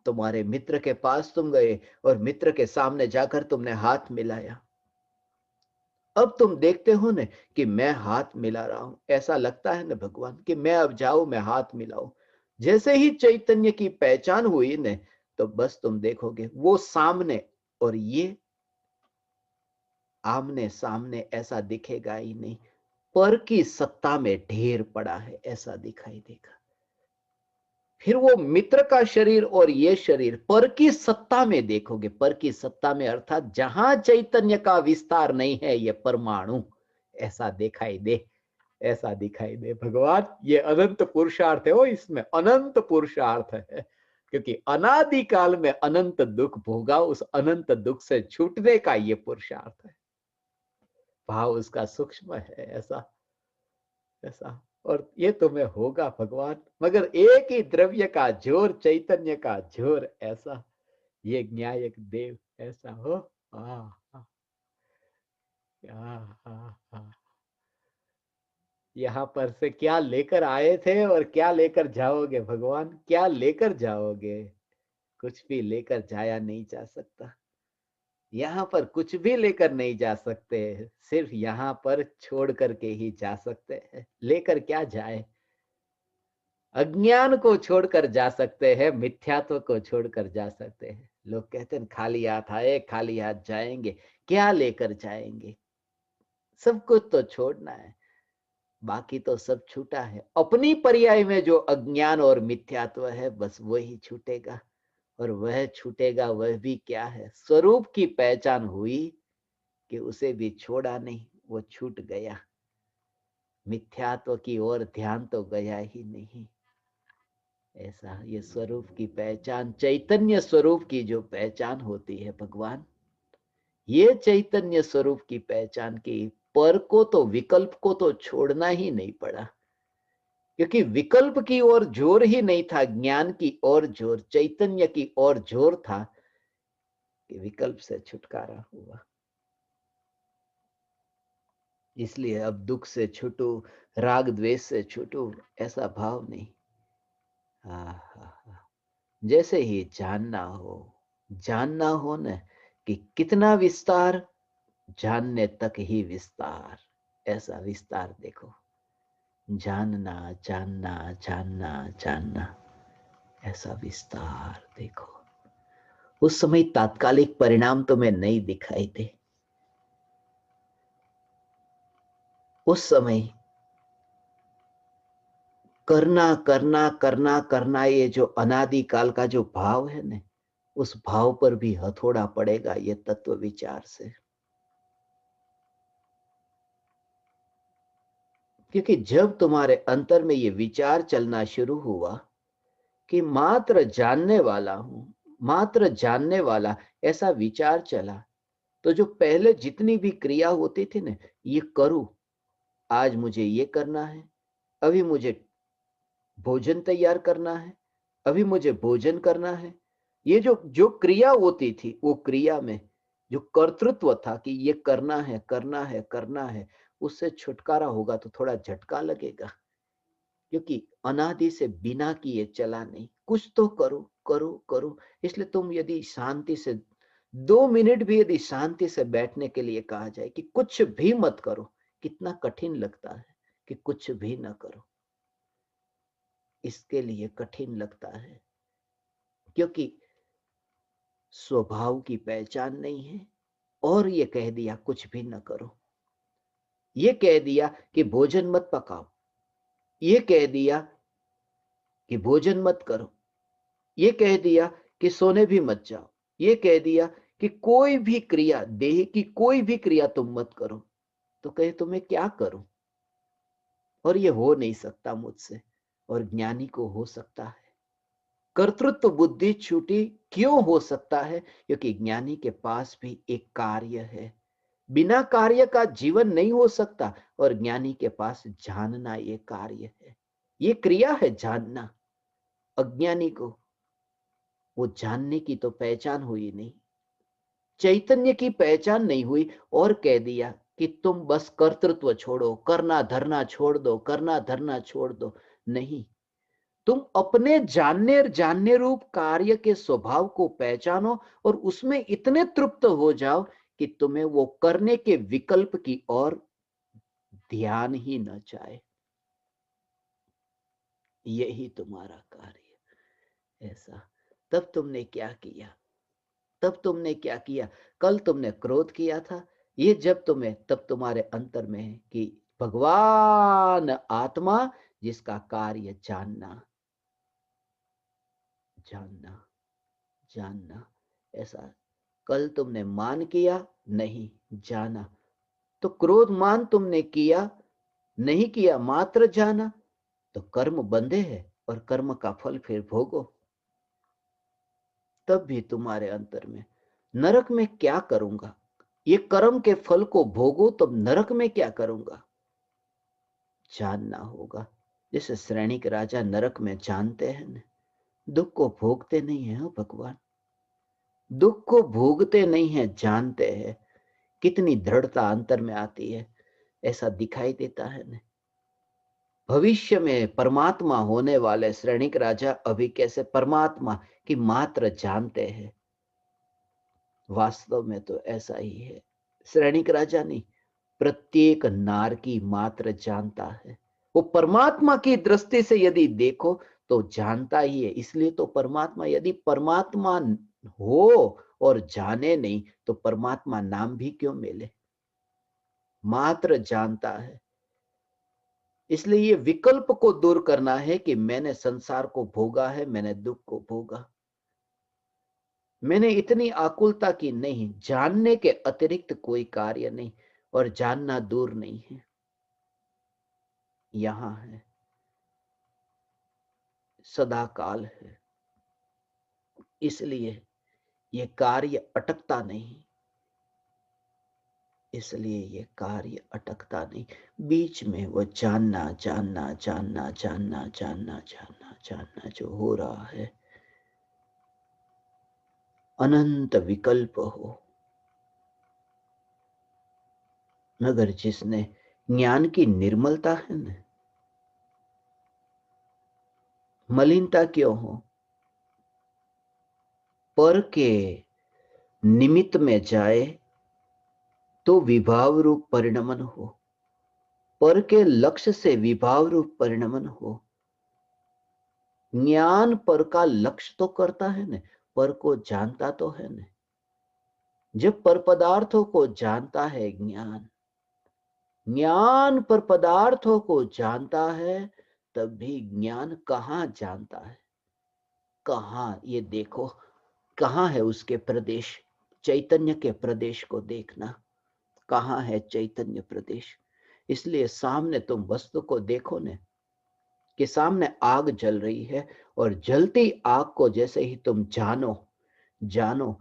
तुम्हारे मित्र के पास तुम गए और मित्र के सामने जाकर तुमने हाथ मिलाया, अब तुम देखते हो ना कि मैं हाथ मिला रहा हूं, ऐसा लगता है ना भगवान कि मैं अब जाऊं, मैं हाथ मिलाऊं। जैसे ही चैतन्य की पहचान हुई ने, तो बस तुम देखोगे वो सामने, और ये आमने सामने ऐसा दिखेगा ही नहीं, पर की सत्ता में ढेर पड़ा है ऐसा दिखाई देगा। फिर वो मित्र का शरीर और ये शरीर पर की सत्ता में देखोगे, पर की सत्ता में अर्थात जहां चैतन्य का विस्तार नहीं है, ये परमाणु ऐसा दिखाई दे, ऐसा दिखाई दे भगवान। ये अनंत पुरुषार्थ है, वो इसमें अनंत पुरुषार्थ है, क्योंकि अनादि काल में अनंत दुख भोगा, उस अनंत दुख से छूटने का ये पुरुषार्थ है। भाव उसका सूक्ष्म है, ऐसा ऐसा। और ये तुम्हें होगा भगवान, मगर एक ही द्रव्य का जोर, चैतन्य का जोर ऐसा, ये न्यायक देव ऐसा हो। हाँ हाँ हाँ हाँ। यहाँ पर से क्या लेकर आए थे और क्या लेकर जाओगे भगवान, क्या लेकर जाओगे? कुछ भी लेकर जाया नहीं जा सकता, यहाँ पर कुछ भी लेकर नहीं जा सकते, सिर्फ यहाँ पर छोड़ करके ही जा सकते हैं। लेकर क्या जाए? अज्ञान को छोड़कर जा सकते हैं, मिथ्यात्व को छोड़कर जा सकते हैं। लोग कहते हैं खाली हाथ आए खाली हाथ जाएंगे, क्या लेकर जाएंगे? सब कुछ तो छोड़ना है, बाकी तो सब छूटा है। अपनी पर्याय में जो अज्ञान और मिथ्यात्व है, बस वही छूटेगा। और वह छूटेगा, वह भी क्या है? स्वरूप की पहचान हुई कि उसे भी छोड़ा नहीं, वो छूट गया। मिथ्यात्व की ओर ध्यान तो गया ही नहीं। ऐसा ये स्वरूप की पहचान, चैतन्य स्वरूप की जो पहचान होती है भगवान, ये चैतन्य स्वरूप की पहचान की, पर को तो, विकल्प को तो छोड़ना ही नहीं पड़ा, क्योंकि विकल्प की ओर जोर ही नहीं था, ज्ञान की ओर जोर, चैतन्य की ओर जोर था, कि विकल्प से छुटकारा हुआ। इसलिए अब दुख से छूटू, राग द्वेष से छूटू, ऐसा भाव नहीं। हाँ हाँ हाँ। जैसे ही जानना हो न कि कितना विस्तार, जानने तक ही विस्तार, ऐसा विस्तार देखो। जानना जानना जानना जानना, ऐसा विस्तार देखो। उस समय तात्कालिक परिणाम तुम्हें नहीं दिखाई दे, उस समय करना करना करना करना, ये जो अनादि काल का जो भाव है ना, उस भाव पर भी हथौड़ा पड़ेगा ये तत्व विचार से। क्योंकि जब तुम्हारे अंतर में ये विचार चलना शुरू हुआ कि मात्र जानने वाला हूं, मात्र जानने वाला, ऐसा विचार चला, तो जो पहले जितनी भी क्रिया होती थी ना, ये करूं, आज मुझे ये करना है, अभी मुझे भोजन तैयार करना है, अभी मुझे भोजन करना है, ये जो जो क्रिया होती थी, वो क्रिया में जो कर्तृत्व था कि ये करना है करना है करना है, उससे छुटकारा होगा तो थोड़ा झटका लगेगा, क्योंकि अनादि से बिना किए चला नहीं। कुछ तो करो करो करो। इसलिए तुम यदि शांति से 2 मिनट भी यदि शांति से बैठने के लिए कहा जाए कि कुछ भी मत करो, कितना कठिन लगता है कि कुछ भी ना करो। इसके लिए कठिन लगता है क्योंकि स्वभाव की पहचान नहीं है। और ये कह दिया कुछ भी न करो, ये कह दिया कि भोजन मत पकाओ, ये कह दिया कि भोजन मत करो, ये कह दिया कि सोने भी मत जाओ, ये कह दिया कि कोई भी क्रिया, देह की कोई भी क्रिया तुम मत करो। तो कहे तुम्हें क्या करूं? और ये हो नहीं सकता मुझसे, और ज्ञानी को हो सकता है। कर्तृत्व बुद्धि छूटी क्यों हो सकता है? क्योंकि ज्ञानी के पास भी एक कार्य है, बिना कार्य का जीवन नहीं हो सकता, और ज्ञानी के पास जानना ये कार्य है, ये क्रिया है जानना। अज्ञानी को वो जानने की तो पहचान हुई नहीं, चैतन्य की पहचान नहीं हुई, और कह दिया कि तुम बस कर्तृत्व छोड़ो, करना धरना छोड़ दो, करना धरना छोड़ दो। नहीं, तुम अपने जानने जानने रूप कार्य के स्वभाव को पहचानो और उसमें इतने तृप्त हो जाओ कि तुम्हें वो करने के विकल्प की ओर ध्यान ही न जाए। यही तुम्हारा कार्य। ऐसा। तब तुमने क्या किया? तब तुमने क्या किया? कल तुमने क्रोध किया था, ये जब तुम्हें, तब तुम्हारे अंतर में है कि भगवान आत्मा जिसका कार्य जानना, जानना, जानना। ऐसा। कल तुमने मान किया, नहीं, जाना। तो क्रोध मान तुमने किया, नहीं किया, मात्र जाना। तो कर्म बंधे हैं और कर्म का फल फिर भोगो। तब भी तुम्हारे अंतर में, नरक में क्या करूंगा, ये कर्म के फल को भोगो, तब नरक में क्या करूंगा, जानना होगा। जैसे श्रेणिक राजा नरक में जानते हैं न, दुख को भोगते नहीं है भगवान, दुख को भोगते नहीं है, जानते हैं। कितनी दृढ़ता अंतर में आती है, ऐसा दिखाई देता है न। भविष्य में परमात्मा होने वाले श्रेणिक राजा अभी कैसे परमात्मा की मात्र जानते हैं। वास्तव में तो ऐसा ही है। श्रेणिक राजा नहीं, प्रत्येक नार की मात्र जानता है। वो परमात्मा की दृष्टि से यदि देखो तो जानता ही है। इसलिए तो परमात्मा, यदि परमात्मा हो और जाने नहीं तो परमात्मा नाम भी क्यों मिले? मात्र जानता है। इसलिए ये विकल्प को दूर करना है कि मैंने संसार को भोगा है, मैंने दुख को भोगा, मैंने इतनी आकुलता की नहीं, जानने के अतिरिक्त कोई कार्य नहीं। और जानना दूर नहीं है, यहां है, सदा काल है। इसलिए ये कार्य अटकता नहीं, इसलिए ये कार्य अटकता नहीं। बीच में वो जानना जानना जानना जानना जानना जानना जानना जो हो रहा है, अनंत विकल्प हो, मगर जिसने ज्ञान की निर्मलता है न, मलिनता क्यों हो? पर के निमित्त में जाए तो विभाव रूप परिणमन हो, पर के लक्ष्य से विभाव रूप परिणमन हो। ज्ञान पर का लक्ष्य तो करता है न, पर को जानता तो है न। जब पर पदार्थों को जानता है ज्ञान, ज्ञान पर पदार्थों को जानता है, तब भी ज्ञान कहां जानता है, कहां, ये देखो कहां है उसके प्रदेश। चैतन्य के प्रदेश को देखना, कहां है चैतन्य प्रदेश। इसलिए सामने तुम वस्तु को देखो न, कि सामने आग जल रही है, और जलती आग को जैसे ही तुम जानो, जानो,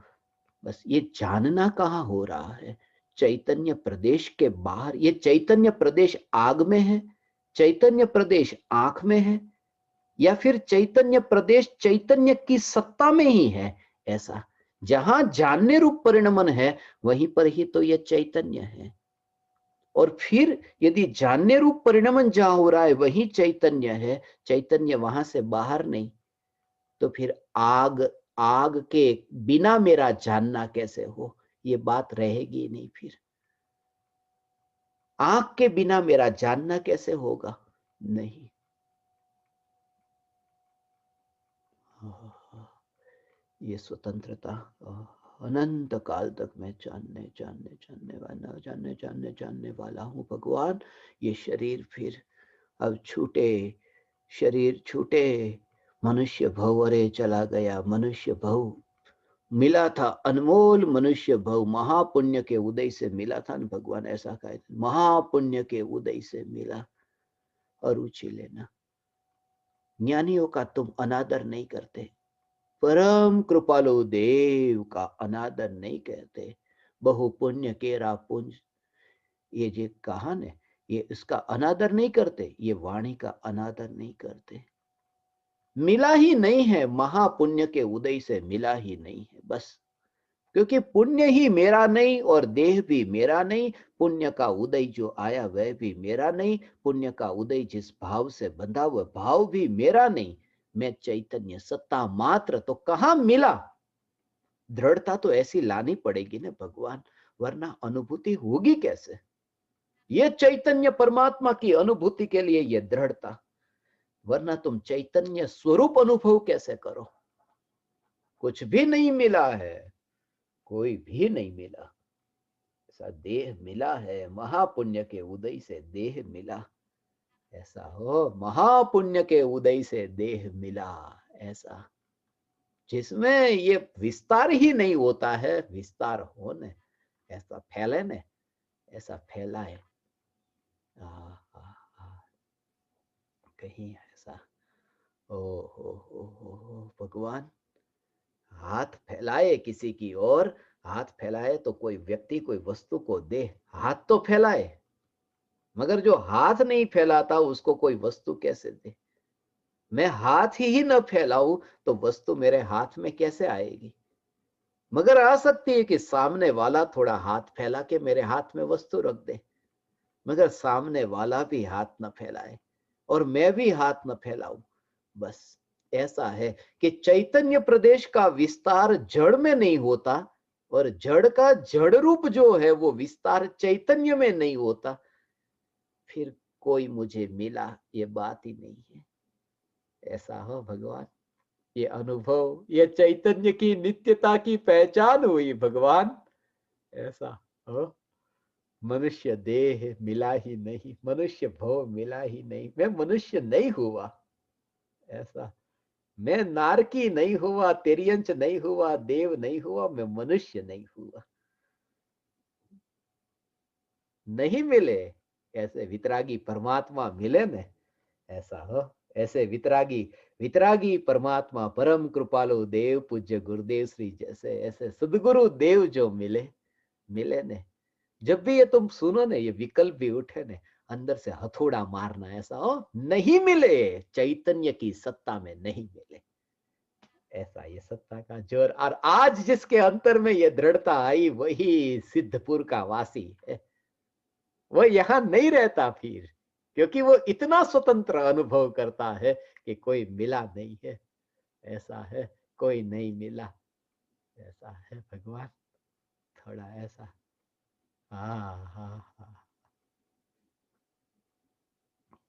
बस ये जानना कहां हो रहा है? चैतन्य प्रदेश के बाहर। ये चैतन्य प्रदेश आग में है, चैतन्य प्रदेश आंख में है, या फिर चैतन्य प्रदेश चैतन्य की सत्ता में ही है? ऐसा। जहां जानने रूप परिणमन है, वहीं पर ही तो यह चैतन्य है। और फिर यदि जानने रूप परिणमन जहां हो रहा है वही चैतन्य है, चैतन्य वहां से बाहर नहीं, तो फिर आग, आग के बिना मेरा जानना कैसे हो? ये बात रहेगी नहीं। फिर आग के बिना मेरा जानना कैसे होगा? नहीं। ये स्वतंत्रता अनंत काल तक मैं जानने जानने जानने वाला, जानने जानने जानने वाला हूं भगवान। ये शरीर फिर अब छूटे, शरीर छूटे, मनुष्य भव अरे चला गया मनुष्य भव। मिला था अनमोल मनुष्य भव, महापुण्य के उदय से मिला था न भगवान, ऐसा कहा, महापुण्य के उदय से मिला। अरुचि लेना। ज्ञानियों का तुम अनादर नहीं करते, परम कृपालु देव का अनादर नहीं कहते। बहु पुण्य केरा पुंज, ये जो कहा ने, ये इसका अनादर नहीं करते, ये वाणी का अनादर नहीं करते। मिला ही नहीं है, महापुण्य के उदय से मिला ही नहीं है बस। क्योंकि पुण्य ही मेरा नहीं और देह भी मेरा नहीं। पुण्य का उदय जो आया वह भी मेरा नहीं। पुण्य का उदय जिस भाव से बंधा हुआ भाव भी मेरा नहीं। मैं चैतन्य सत्ता मात्र। तो कहां मिला? दृढ़ता तो ऐसी लानी पड़ेगी ना भगवान, वरना अनुभूति होगी कैसे? ये चैतन्य परमात्मा की अनुभूति के लिए ये दृढ़ता, वरना तुम चैतन्य स्वरूप अनुभव कैसे करो? कुछ भी नहीं मिला है, कोई भी नहीं मिला। ऐसा देह मिला है, महापुण्य के उदय से देह मिला। ऐसा हो, महापुण्य के उदय से देह मिला। ऐसा जिसमें ये विस्तार ही नहीं होता है, विस्तार हो न, ऐसा फैले न, ऐसा फैलाए। कहीं ऐसा हो भगवान हाथ फैलाए किसी की ओर, हाथ फैलाए तो कोई व्यक्ति कोई वस्तु को दे, हाथ तो फैलाए, मगर जो हाथ नहीं फैलाता उसको कोई वस्तु कैसे दे? मैं हाथ ही न फैलाऊं तो वस्तु मेरे हाथ में कैसे आएगी? मगर आ सकती है कि सामने वाला थोड़ा हाथ फैला के मेरे हाथ में वस्तु रख दे, मगर सामने वाला भी हाथ न फैलाए और मैं भी हाथ न फैलाऊं। बस ऐसा है कि चैतन्य प्रदेश का विस्तार जड़ में नहीं होता और जड़ का जड़ रूप जो है वो विस्तार चैतन्य में नहीं होता। फिर कोई मुझे मिला ये बात ही नहीं है। ऐसा हो भगवान, ये अनुभव, ये चैतन्य की नित्यता की पहचान हुई भगवान। ऐसा हो, मनुष्य देह मिला ही नहीं, मनुष्य भव मिला ही नहीं, मैं मनुष्य नहीं हुआ। ऐसा मैं नारकी नहीं हुआ, तिर्यंच नहीं हुआ, देव नहीं हुआ, मैं मनुष्य नहीं हुआ। नहीं मिले ऐसे वितरागी परमात्मा मिले न। ऐसा हो, ऐसे वितरागी वितरागी परमात्मा परम कृपालु देव पूज्य गुरुदेव श्री जैसे ऐसे सदगुरु देव जो मिले, मिले ने। जब भी ये तुम सुनो ना, ये विकल्प भी उठे ने, अंदर से हथौड़ा मारना। ऐसा हो, नहीं मिले, चैतन्य की सत्ता में नहीं मिले। ऐसा ये सत्ता का जोर। और आज जिसके अंतर में ये दृढ़ता आई वही सिद्धपुर का वासी है। वो यहां नहीं रहता फिर, क्योंकि वो इतना स्वतंत्र अनुभव करता है कि कोई मिला नहीं है। ऐसा है, कोई नहीं मिला। ऐसा है भगवान, थोड़ा ऐसा। हाँ हाँ हाँ,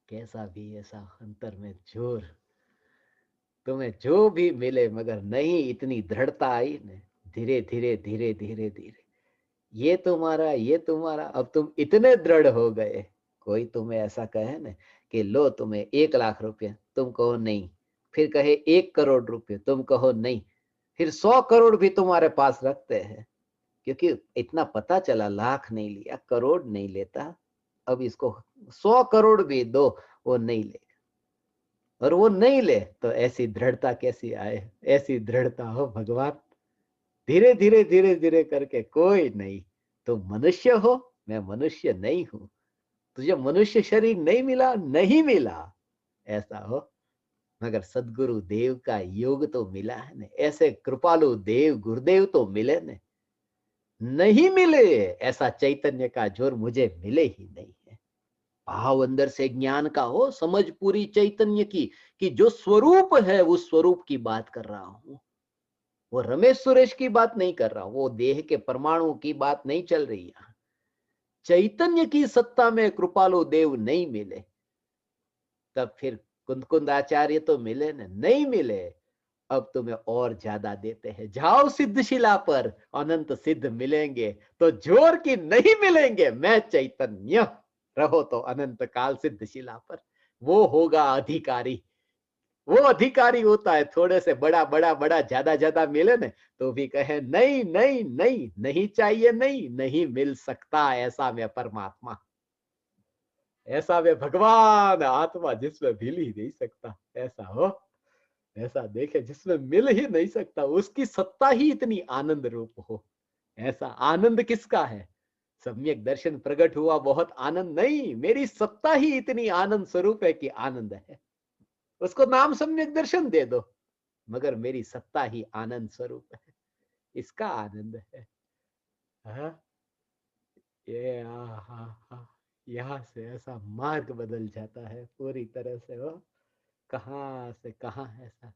कैसा भी ऐसा अंतर में जोर, तुम्हें जो भी मिले, मगर नहीं इतनी दृढ़ता आई न। धीरे धीरे धीरे धीरे धीरे ये तुम्हारा, ये तुम्हारा, अब तुम इतने दृढ़ हो गए। कोई तुम्हें ऐसा कहे ना कि लो तुम्हें 1 लाख रुपया, तुम कहो नहीं। फिर कहे 1 करोड़ रुपये, तुम कहो नहीं। फिर 100 करोड़ भी तुम्हारे पास रखते हैं, क्योंकि इतना पता चला लाख नहीं लिया, करोड़ नहीं लेता। अब इसको 100 करोड़ भी दो, वो नहीं लेगा। और वो नहीं ले तो ऐसी दृढ़ता कैसी आए? ऐसी दृढ़ता हो भगवान। धीरे धीरे धीरे धीरे करके कोई नहीं। तुम मनुष्य हो, मैं मनुष्य नहीं हूं। तुझे मनुष्य शरीर नहीं मिला, नहीं मिला। ऐसा हो, मगर सदगुरु देव का योग तो मिला है न। ऐसे कृपालु देव गुरुदेव तो मिले न। नहीं मिले ऐसा चैतन्य का जोर मुझे मिले ही नहीं है। भाव अंदर से ज्ञान का हो, समझ पूरी चैतन्य की, कि जो स्वरूप है उस स्वरूप की बात कर रहा हूं। वो रमेश सुरेश की बात नहीं कर रहा हूं, वो देह के परमाणु की बात नहीं चल रही है। चैतन्य की सत्ता में कृपालु देव नहीं मिले, तब फिर कुंद आचार्य तो मिले न, नहीं मिले। अब तुम्हें और ज्यादा देते हैं, जाओ सिद्धशिला पर, अनंत सिद्ध मिलेंगे। तो जोर की नहीं मिलेंगे, मैं चैतन्य, रहो तो अनंत काल सिद्धशिला पर। वो होगा अधिकारी। वो अधिकारी होता है, थोड़े से बड़ा बड़ा बड़ा ज्यादा ज्यादा मिले ना तो भी कहे नहीं नहीं नहीं, नहीं चाहिए, नहीं नहीं मिल सकता। ऐसा मैं परमात्मा, ऐसा मैं भगवान आत्मा जिसमें मिल ही नहीं सकता। ऐसा हो, ऐसा देखे जिसमें मिल ही नहीं सकता, उसकी सत्ता ही इतनी आनंद रूप हो। ऐसा आनंद किसका है? सम्यक दर्शन प्रकट हुआ बहुत आनंद नहीं, मेरी सत्ता ही इतनी आनंद स्वरूप है कि आनंद है। उसको नाम सम्यक दर्शन दे दो, मगर मेरी सत्ता ही आनंद स्वरूप है, इसका आनंद है। हाँ? ये यहाँ से ऐसा मार्ग बदल जाता है पूरी तरह से। वो कहाँ से कहाँ ऐसा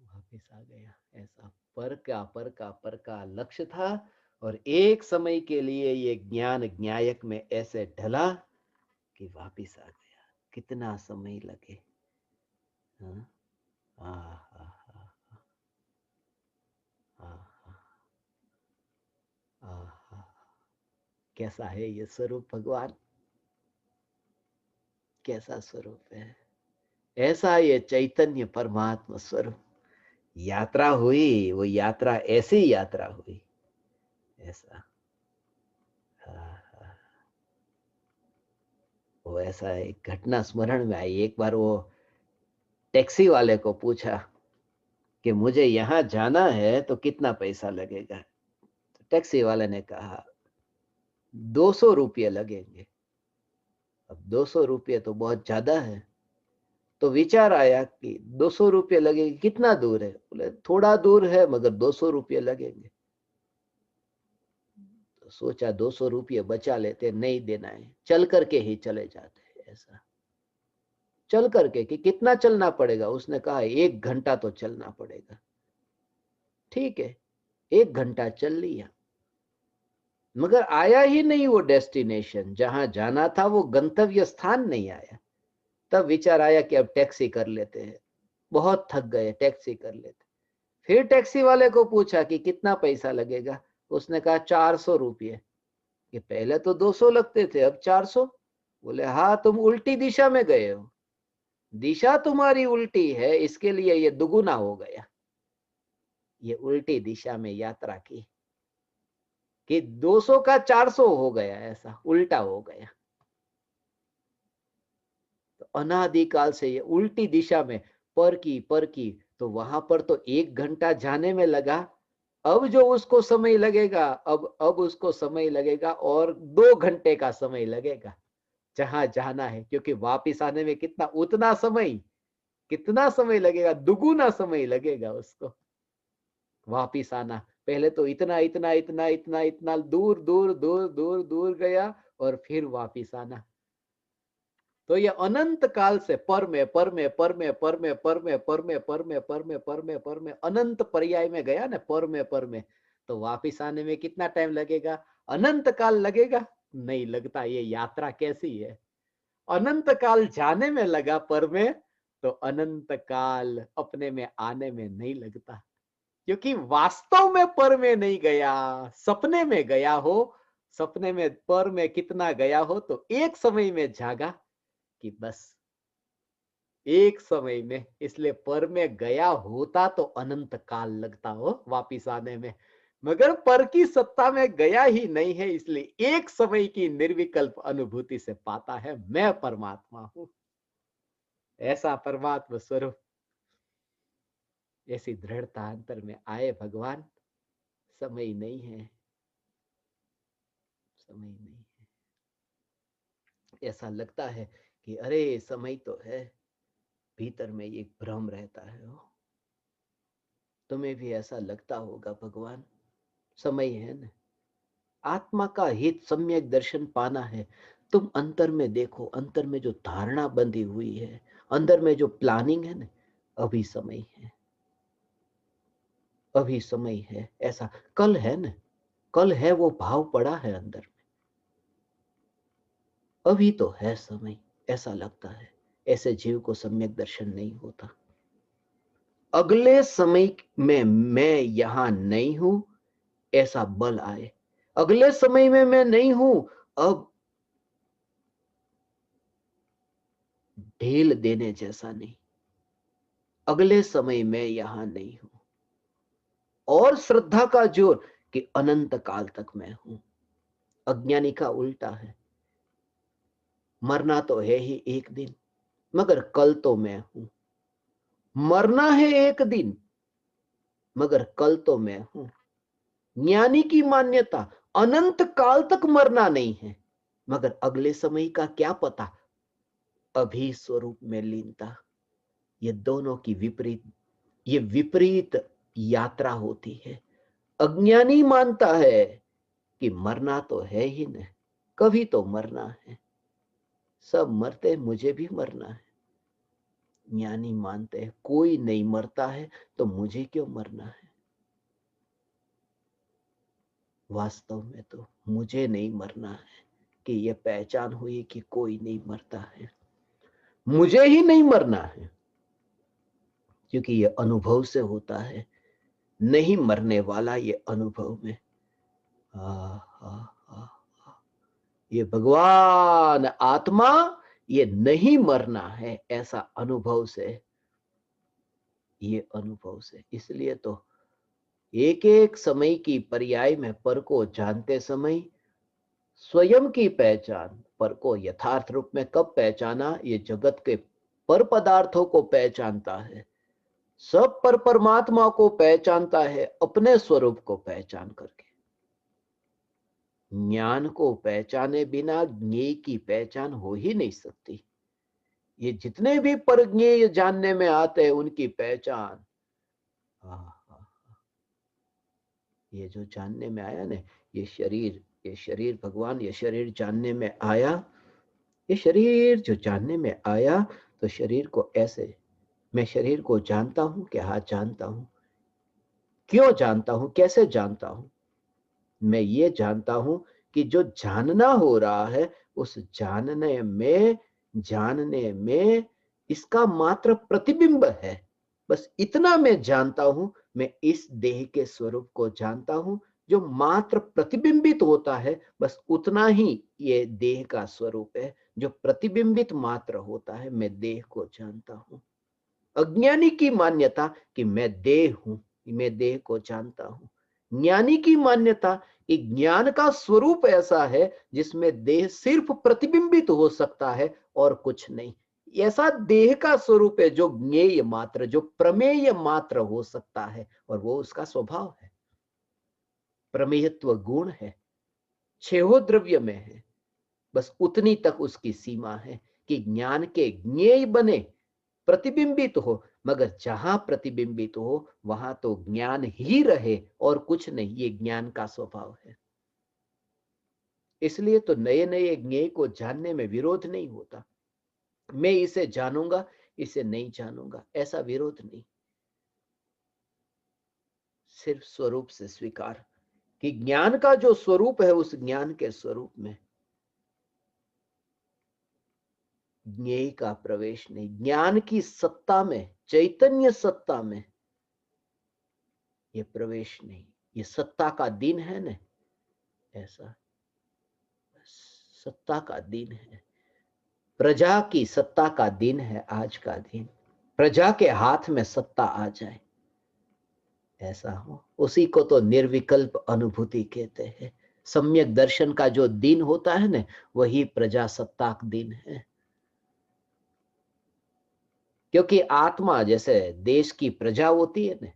वापिस आ गया। ऐसा पर का लक्ष्य था, और एक समय के लिए ये ज्ञान ज्ञायक में ऐसे ढला कि वापिस आ गया। कितना समय लगे। हाँ? आहा, आहा, आहा। कैसा है ये स्वरूप भगवान, कैसा स्वरूप है। ऐसा ये चैतन्य परमात्मा स्वरूप। यात्रा हुई, वो यात्रा ऐसी यात्रा हुई, ऐसा। हाँ, वो ऐसा एक घटना स्मरण में आई। एक बार वो टैक्सी वाले को पूछा कि मुझे यहाँ जाना है तो कितना पैसा लगेगा। तो टैक्सी वाले ने कहा 200 रुपये लगेंगे। अब 200 रुपये तो बहुत ज्यादा है। तो विचार आया कि 200 रुपये लगेंगे, कितना दूर है? बोले थोड़ा दूर है, मगर 200 रुपये लगेंगे। तो सोचा 200 रुपये बचा लेते, नहीं देना है, चल करके ही चले जाते। ऐसा चल करके कि कितना चलना पड़ेगा? उसने कहा 1 घंटा तो चलना पड़ेगा। ठीक है, 1 घंटा चल लिया, मगर आया ही नहीं वो डेस्टिनेशन जहां जाना था, वो गंतव्य स्थान नहीं आया। तब विचार आया कि अब टैक्सी कर लेते हैं, बहुत थक गए, टैक्सी कर लेते। फिर टैक्सी वाले को पूछा कि कितना पैसा लगेगा? उसने कहा 400 रुपये। कि पहले तो 200 लगते थे, अब 400। बोले हाँ, तुम उल्टी दिशा में गए हो, दिशा तुम्हारी उल्टी है, इसके लिए ये दुगुना हो गया। ये उल्टी दिशा में यात्रा की कि 200 का 400 हो गया, ऐसा उल्टा हो गया। तो अनादिकाल से ये उल्टी दिशा में पर की, तो वहां पर तो 1 घंटा जाने में लगा। अब जो उसको समय लगेगा, अब उसको समय लगेगा और 2 घंटे का समय लगेगा जहां जाना है, क्योंकि वापिस आने में कितना, उतना समय, कितना समय लगेगा? दुगुना समय लगेगा उसको वापिस आना। पहले तो इतना इतना इतना इतना इतना दूर दूर दूर दूर दूर गया, और फिर वापिस आना। तो ये अनंत काल से पर में पर में पर में पर में पर में पर में पर में पर में पर में पर में अनंत पर्याय में गया ना, पर में, तो वापिस आने में कितना टाइम लगेगा? अनंत काल लगेगा? नहीं लगता। ये यात्रा कैसी है, अनंत काल जाने में लगा पर में, तो अनंत काल अपने में आने में नहीं लगता। क्योंकि वास्तव में पर में नहीं गया, सपने में गया हो। सपने में पर में कितना गया हो, तो एक समय में जागा कि बस एक समय में, इसलिए पर में गया होता तो अनंत काल लगता हो वापिस आने में, मगर पर की सत्ता में गया ही नहीं है, इसलिए एक समय की निर्विकल्प अनुभूति से पाता है मैं परमात्मा हूं। ऐसा परमात्मा स्वरूप, ऐसी दृढ़ता अंतर में आए भगवान। समय नहीं है, समय नहीं है। ऐसा लगता है कि अरे समय तो है, भीतर में एक भ्रम रहता है। वो तुम्हें भी ऐसा लगता होगा भगवान, समय है ना। आत्मा का हित सम्यक दर्शन पाना है, तुम अंतर में देखो, अंतर में जो धारणा बंधी हुई है, अंदर में जो प्लानिंग है ना, अभी समय है, अभी समय है। ऐसा कल है ना, कल है, वो भाव पड़ा है अंदर में, अभी तो है समय। ऐसा लगता है। ऐसे जीव को सम्यक दर्शन नहीं होता। अगले समय में मैं यहां नहीं हूं, ऐसा बल आए। अगले समय में मैं नहीं हूं, अब ढील देने जैसा नहीं। अगले समय में यहां नहीं हूं, और श्रद्धा का जोर कि अनंत काल तक मैं हूं। अज्ञानी का उल्टा है, मरना तो है ही एक दिन, मगर कल तो मैं हूं। मरना है एक दिन, मगर कल तो मैं हूं। ज्ञानी की मान्यता अनंत काल तक मरना नहीं है, मगर अगले समय का क्या पता, अभी स्वरूप में लीनता, ये दोनों की ये विपरीत यात्रा होती है। अज्ञानी मानता है कि मरना तो है ही नहीं, कभी तो मरना है, सब मरते, मुझे भी मरना है। ज्ञानी मानते हैं कोई नहीं मरता है तो मुझे क्यों मरना है। वास्तव में तो मुझे नहीं मरना है कि यह पहचान हुई कि कोई नहीं मरता है, मुझे ही नहीं मरना है, क्योंकि यह अनुभव से होता है, नहीं मरने वाला ये अनुभव में। आ, आ, आ, आ, ये भगवान आत्मा ये नहीं मरना है, ऐसा अनुभव से, ये अनुभव से। इसलिए तो एक एक समय की पर्याय में पर को जानते समय स्वयं की पहचान, पर को यथार्थ रूप में कब पहचाना, ये जगत के पर पदार्थों को पहचानता है, सब पर परमात्मा को पहचानता है अपने स्वरूप को पहचान करके। ज्ञान को पहचाने बिना ज्ञेय की पहचान हो ही नहीं सकती। ये जितने भी परज्ञेय जानने में आते हैं उनकी पहचान, ये जो जानने में आया ना, ये शरीर भगवान, ये शरीर जानने में आया, ये शरीर जो जानने में आया, तो शरीर को ऐसे, मैं शरीर को जानता हूं कि हाँ जानता हूं। क्यों जानता हूं, कैसे जानता हूं? मैं ये जानता हूं कि जो जानना हो रहा है उस जानने में इसका मात्र प्रतिबिंब है, बस इतना मैं जानता हूं। मैं इस देह के स्वरूप को जानता हूं जो मात्र प्रतिबिंबित होता है, बस उतना ही ये देह का स्वरूप है जो प्रतिबिंबित मात्र होता है। मैं देह को जानता हूं। अज्ञानी की मान्यता कि मैं देह हूं, मैं देह को जानता हूं। ज्ञानी की मान्यता कि ज्ञान का स्वरूप ऐसा है जिसमें देह सिर्फ प्रतिबिंबित हो सकता है और कुछ नहीं। ऐसा देह का स्वरूप है जो ज्ञेय मात्र, जो प्रमेय मात्र हो सकता है, और वो उसका स्वभाव है। प्रमेयत्व गुण है, छहो द्रव्य में है, बस उतनी तक उसकी सीमा है कि ज्ञान के ज्ञेय बने, प्रतिबिंबित हो, मगर जहां प्रतिबिंबित हो वहां तो ज्ञान ही रहे और कुछ नहीं। ये ज्ञान का स्वभाव है। इसलिए तो नए नए ज्ञेय को जानने में विरोध नहीं होता। मैं इसे जानूंगा, इसे नहीं जानूंगा, ऐसा विरोध नहीं। सिर्फ स्वरूप से स्वीकार कि ज्ञान का जो स्वरूप है उस ज्ञान के स्वरूप में ज्ञेय का प्रवेश नहीं। ज्ञान की सत्ता में, चैतन्य सत्ता में ये प्रवेश नहीं। ये सत्ता का दिन है ना, ऐसा सत्ता का दिन है, प्रजा की सत्ता का दिन है आज का दिन। प्रजा के हाथ में सत्ता आ जाए, ऐसा हो, उसी को तो निर्विकल्प अनुभूति कहते हैं। सम्यक दर्शन का जो दिन होता है ना, वही प्रजासत्ताक दिन है। क्योंकि आत्मा जैसे देश की प्रजा होती है ना,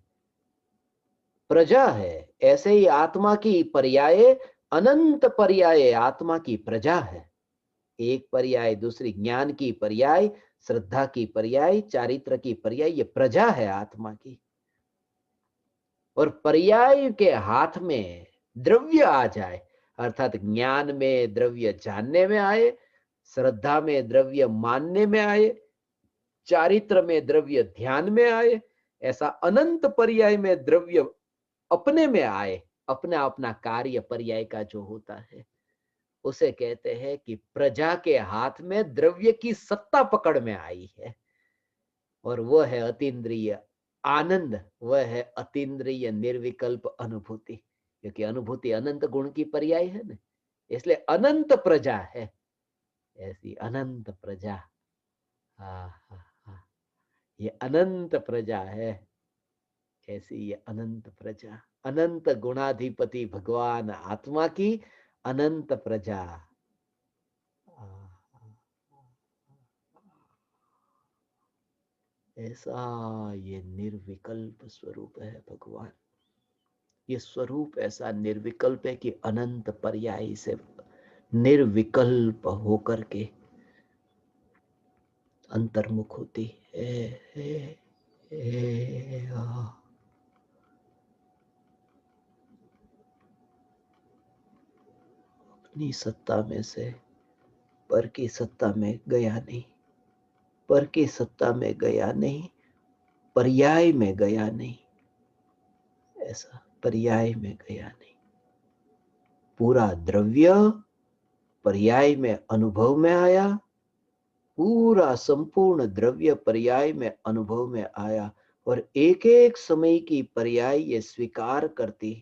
प्रजा है, ऐसे ही आत्मा की पर्याय, अनंत पर्याय आत्मा की प्रजा है। एक पर्याय, दूसरी ज्ञान की पर्याय, श्रद्धा की पर्याय, चारित्र की पर्याय, ये प्रजा है आत्मा की। और पर्याय के हाथ में द्रव्य आ जाए, अर्थात ज्ञान में द्रव्य जानने में आए, श्रद्धा में द्रव्य मानने में आए, चारित्र में द्रव्य ध्यान में आए, ऐसा अनंत पर्याय में द्रव्य अपने में आए, अपना अपना कार्य पर्याय का जो होता है, उसे कहते हैं कि प्रजा के हाथ में द्रव्य की सत्ता पकड़ में आई है। और वह है अतीन्द्रिय आनंद, वह है अतीन्द्रिय निर्विकल्प अनुभूति। क्योंकि अनुभूति अनंत गुण की पर्याय है ना, इसलिए अनंत प्रजा है। ऐसी अनंत प्रजा, हाँ हाँ हाँ, ये अनंत प्रजा है। ऐसी ये अनंत प्रजा, अनंत गुणाधिपति भगवान आत्मा की अनंत प्रजा। ऐसा ये निर्विकल्प स्वरूप है भगवान। ये स्वरूप ऐसा निर्विकल्प है कि अनंत पर्याय से निर्विकल्प होकर के अंतर्मुख होती है। अपनी सत्ता में से पर की सत्ता में गया नहीं, पर की सत्ता में गया नहीं, पर्याय में गया नहीं, ऐसा पर्याय में गया नहीं। पूरा द्रव्य पर्याय में अनुभव में आया, पूरा संपूर्ण द्रव्य पर्याय में अनुभव में आया, और एक एक समय की पर्याय ये स्वीकार करती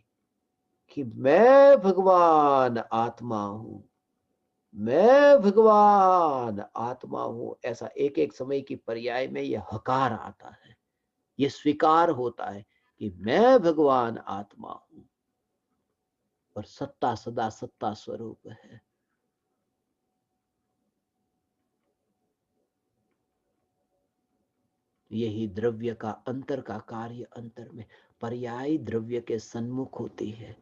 कि मैं भगवान आत्मा हूं, मैं भगवान आत्मा हूं। ऐसा एक एक समय की पर्याय में ये हकार आता है, ये स्वीकार होता है कि मैं भगवान आत्मा हूं, और सत्ता सदा सत्ता स्वरूप है। यही द्रव्य का अंतर का कार्य अंतर में पर्याय द्रव्य के सन्मुख होती है,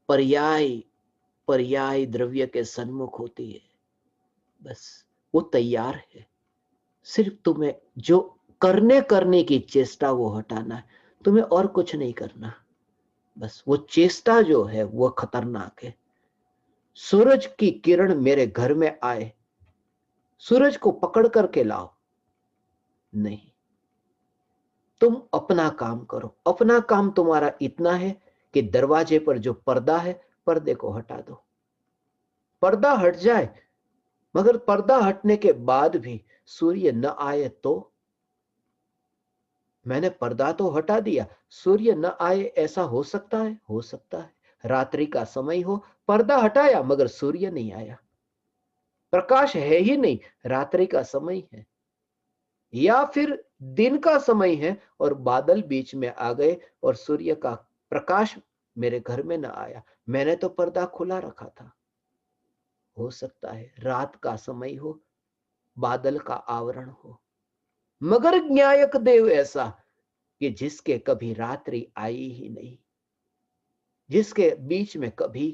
पर्याय पर्याय द्रव्य के सन्मुख होती है। बस वो तैयार है, सिर्फ तुम्हें जो करने की चेष्टा वो हटाना है, तुम्हें और कुछ नहीं करना। बस वो चेष्टा जो है वो खतरनाक है। सूरज की किरण मेरे घर में आए, सूरज को पकड़ करके लाओ, नहीं, तुम अपना काम करो। अपना काम तुम्हारा इतना है कि दरवाजे पर जो पर्दा है, पर्दे को हटा दो। पर्दा हट जाए, मगर पर्दा हटने के बाद भी सूर्य न आए तो? मैंने पर्दा तो हटा दिया, सूर्य न आए, ऐसा हो सकता है? हो सकता है। रात्रि का समय हो, पर्दा हटाया मगर सूर्य नहीं आया, प्रकाश है ही नहीं, रात्रि का समय है। या फिर दिन का समय है और बादल बीच में आ गए और सूर्य का प्रकाश मेरे घर में न आया, मैंने तो पर्दा खुला रखा था। हो सकता है रात का समय हो, बादल का आवरण हो, मगर न्यायक देव ऐसा कि जिसके कभी रात्रि आई ही नहीं, जिसके बीच में कभी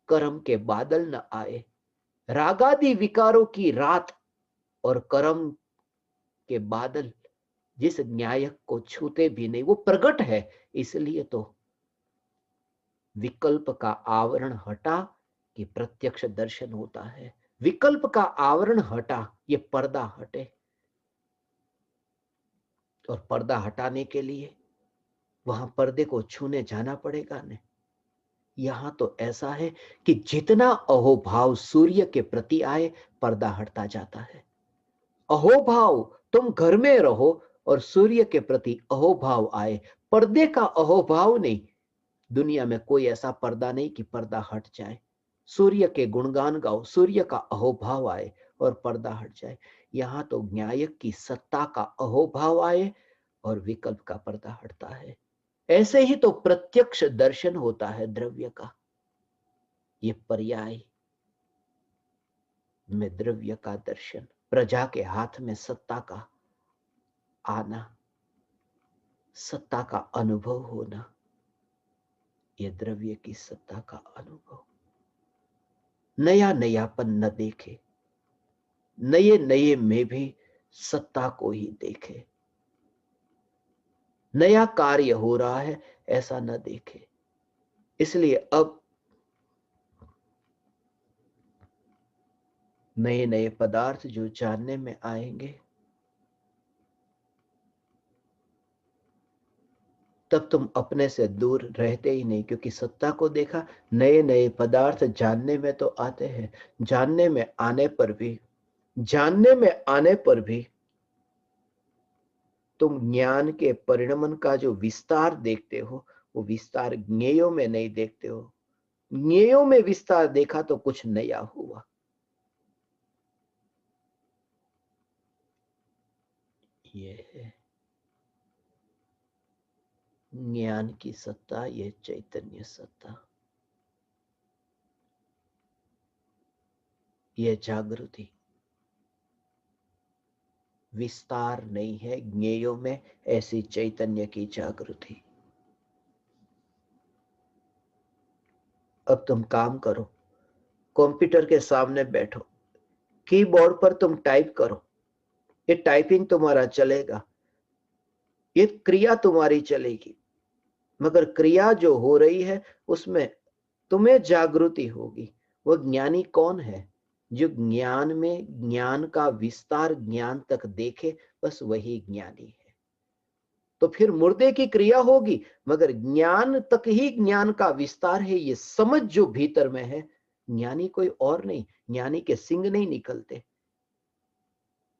कर्म के बादल न आए, रागादि विकारों की रात और कर्म के बादल जिस न्यायक को छूते भी नहीं, वो प्रकट है। इसलिए तो विकल्प का आवरण हटा कि प्रत्यक्ष दर्शन होता है। विकल्प का आवरण हटा, ये पर्दा हटे, और पर्दा हटाने के लिए वहां पर्दे को छूने जाना पड़ेगा नहीं। यहां तो ऐसा है कि जितना अहोभाव सूर्य के प्रति आए, पर्दा हटता जाता है। अहोभाव, तुम घर में रहो और सूर्य के प्रति अहोभाव आए, पर्दे का अहोभाव नहीं। दुनिया में कोई ऐसा पर्दा नहीं कि पर्दा हट जाए। सूर्य के गुणगान गाओ, सूर्य का अहोभाव आए और पर्दा हट जाए। यहां तो न्यायक की सत्ता का अहोभाव आए और विकल्प का पर्दा हटता है। ऐसे ही तो प्रत्यक्ष दर्शन होता है द्रव्य का। ये पर्याय में द्रव्य का दर्शन, प्रजा के हाथ में सत्ता का आना, सत्ता का अनुभव होना, ये द्रव्य की सत्ता का अनुभव। नया नयापन न देखे, नए नए में भी सत्ता को ही देखे। नया कार्य हो रहा है ऐसा न देखे। इसलिए अब नए नए पदार्थ जो जानने में आएंगे, तब तुम अपने से दूर रहते ही नहीं, क्योंकि सत्ता को देखा। नए नए पदार्थ जानने में तो आते हैं, जानने में आने पर भी तुम ज्ञान के परिणमन का जो विस्तार देखते हो, वो विस्तार ज्ञेयों में नहीं देखते हो। ज्ञेयों में विस्तार देखा तो कुछ नया हुआ। ये है ज्ञान की सत्ता, ये चैतन्य सत्ता, ये जागृति। विस्तार नहीं है ज्ञेयों में, ऐसी चैतन्य की जागृति। अब तुम काम करो, कंप्यूटर के सामने बैठो, कीबोर्ड पर तुम टाइप करो, ये टाइपिंग तुम्हारा चलेगा, ये क्रिया तुम्हारी चलेगी, मगर क्रिया जो हो रही है उसमें तुम्हें जागृति होगी। वो ज्ञानी कौन है? जो ज्ञान में ज्ञान का विस्तार ज्ञान तक देखे, बस वही ज्ञानी है। तो फिर मुर्दे की क्रिया होगी, मगर ज्ञान तक ही ज्ञान का विस्तार है, ये समझ जो भीतर में है। ज्ञानी कोई और नहीं, ज्ञानी के सिंग नहीं निकलते।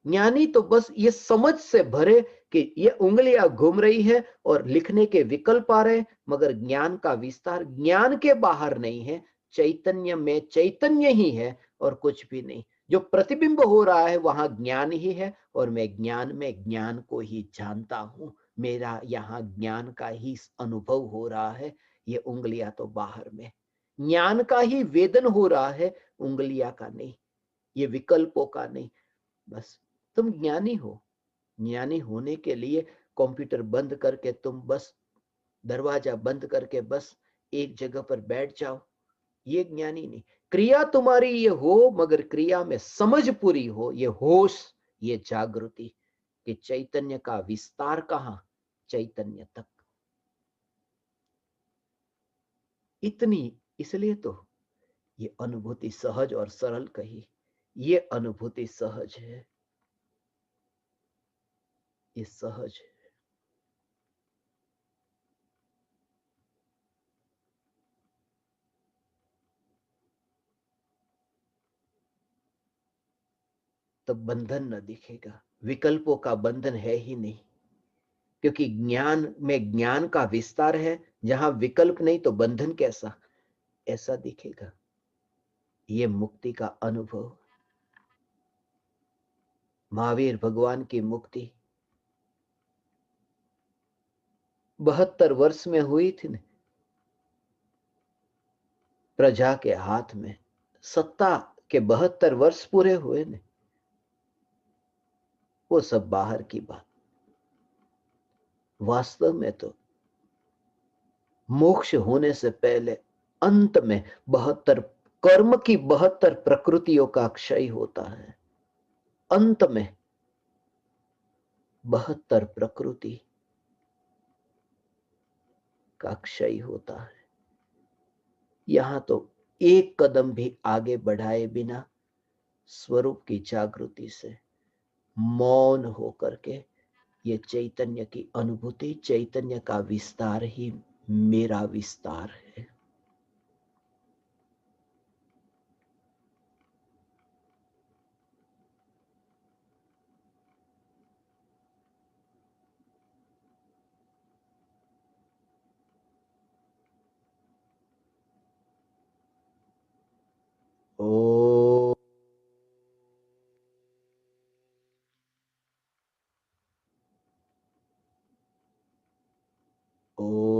ज्ञानी तो बस ये समझ से भरे कि ये उंगलियां घूम रही है और लिखने के विकल्प आ रहे, मगर ज्ञान का विस्तार ज्ञान के बाहर नहीं है। चैतन्य में चैतन्य ही है और कुछ भी नहीं। जो प्रतिबिंब हो रहा है वहां ज्ञान ही है, और मैं ज्ञान में ज्ञान को ही जानता हूं। मेरा यहाँ ज्ञान का ही अनुभव हो रहा है। ये उंगलियां तो बाहर में, ज्ञान का ही वेदन हो रहा है, उंगलियां का नहीं, ये विकल्पों का नहीं। बस तुम ज्ञानी हो। ज्ञानी होने के लिए कंप्यूटर बंद करके तुम बस दरवाजा बंद करके बस एक जगह पर बैठ जाओ, ये ज्ञानी नहीं। क्रिया तुम्हारी ये हो, मगर क्रिया में समझ पूरी हो, ये होश, ये जागृति कि चैतन्य का विस्तार कहां, चैतन्य तक। इतनी, इसलिए तो ये अनुभूति सहज और सरल कही। ये अनुभूति सहज है, ये सहज है। तब बंधन न दिखेगा, विकल्पों का बंधन है ही नहीं, क्योंकि ज्ञान में ज्ञान का विस्तार है। जहां विकल्प नहीं तो बंधन कैसा, ऐसा दिखेगा। ये मुक्ति का अनुभव, महावीर भगवान की मुक्ति 72 वर्ष में हुई थी न, प्रजा के हाथ में सत्ता के 72 वर्ष पूरे हुए न। वो सब बाहर की बात, वास्तव में तो मोक्ष होने से पहले अंत में 72 कर्म की 72 प्रकृतियों का क्षय होता है। अंत में 72 प्रकृति का क्षय होता है। यहां तो एक कदम भी आगे बढ़ाए बिना स्वरूप की जागृति से मौन होकर के ये चैतन्य की अनुभूति, चैतन्य का विस्तार ही मेरा विस्तार है। ओ ओ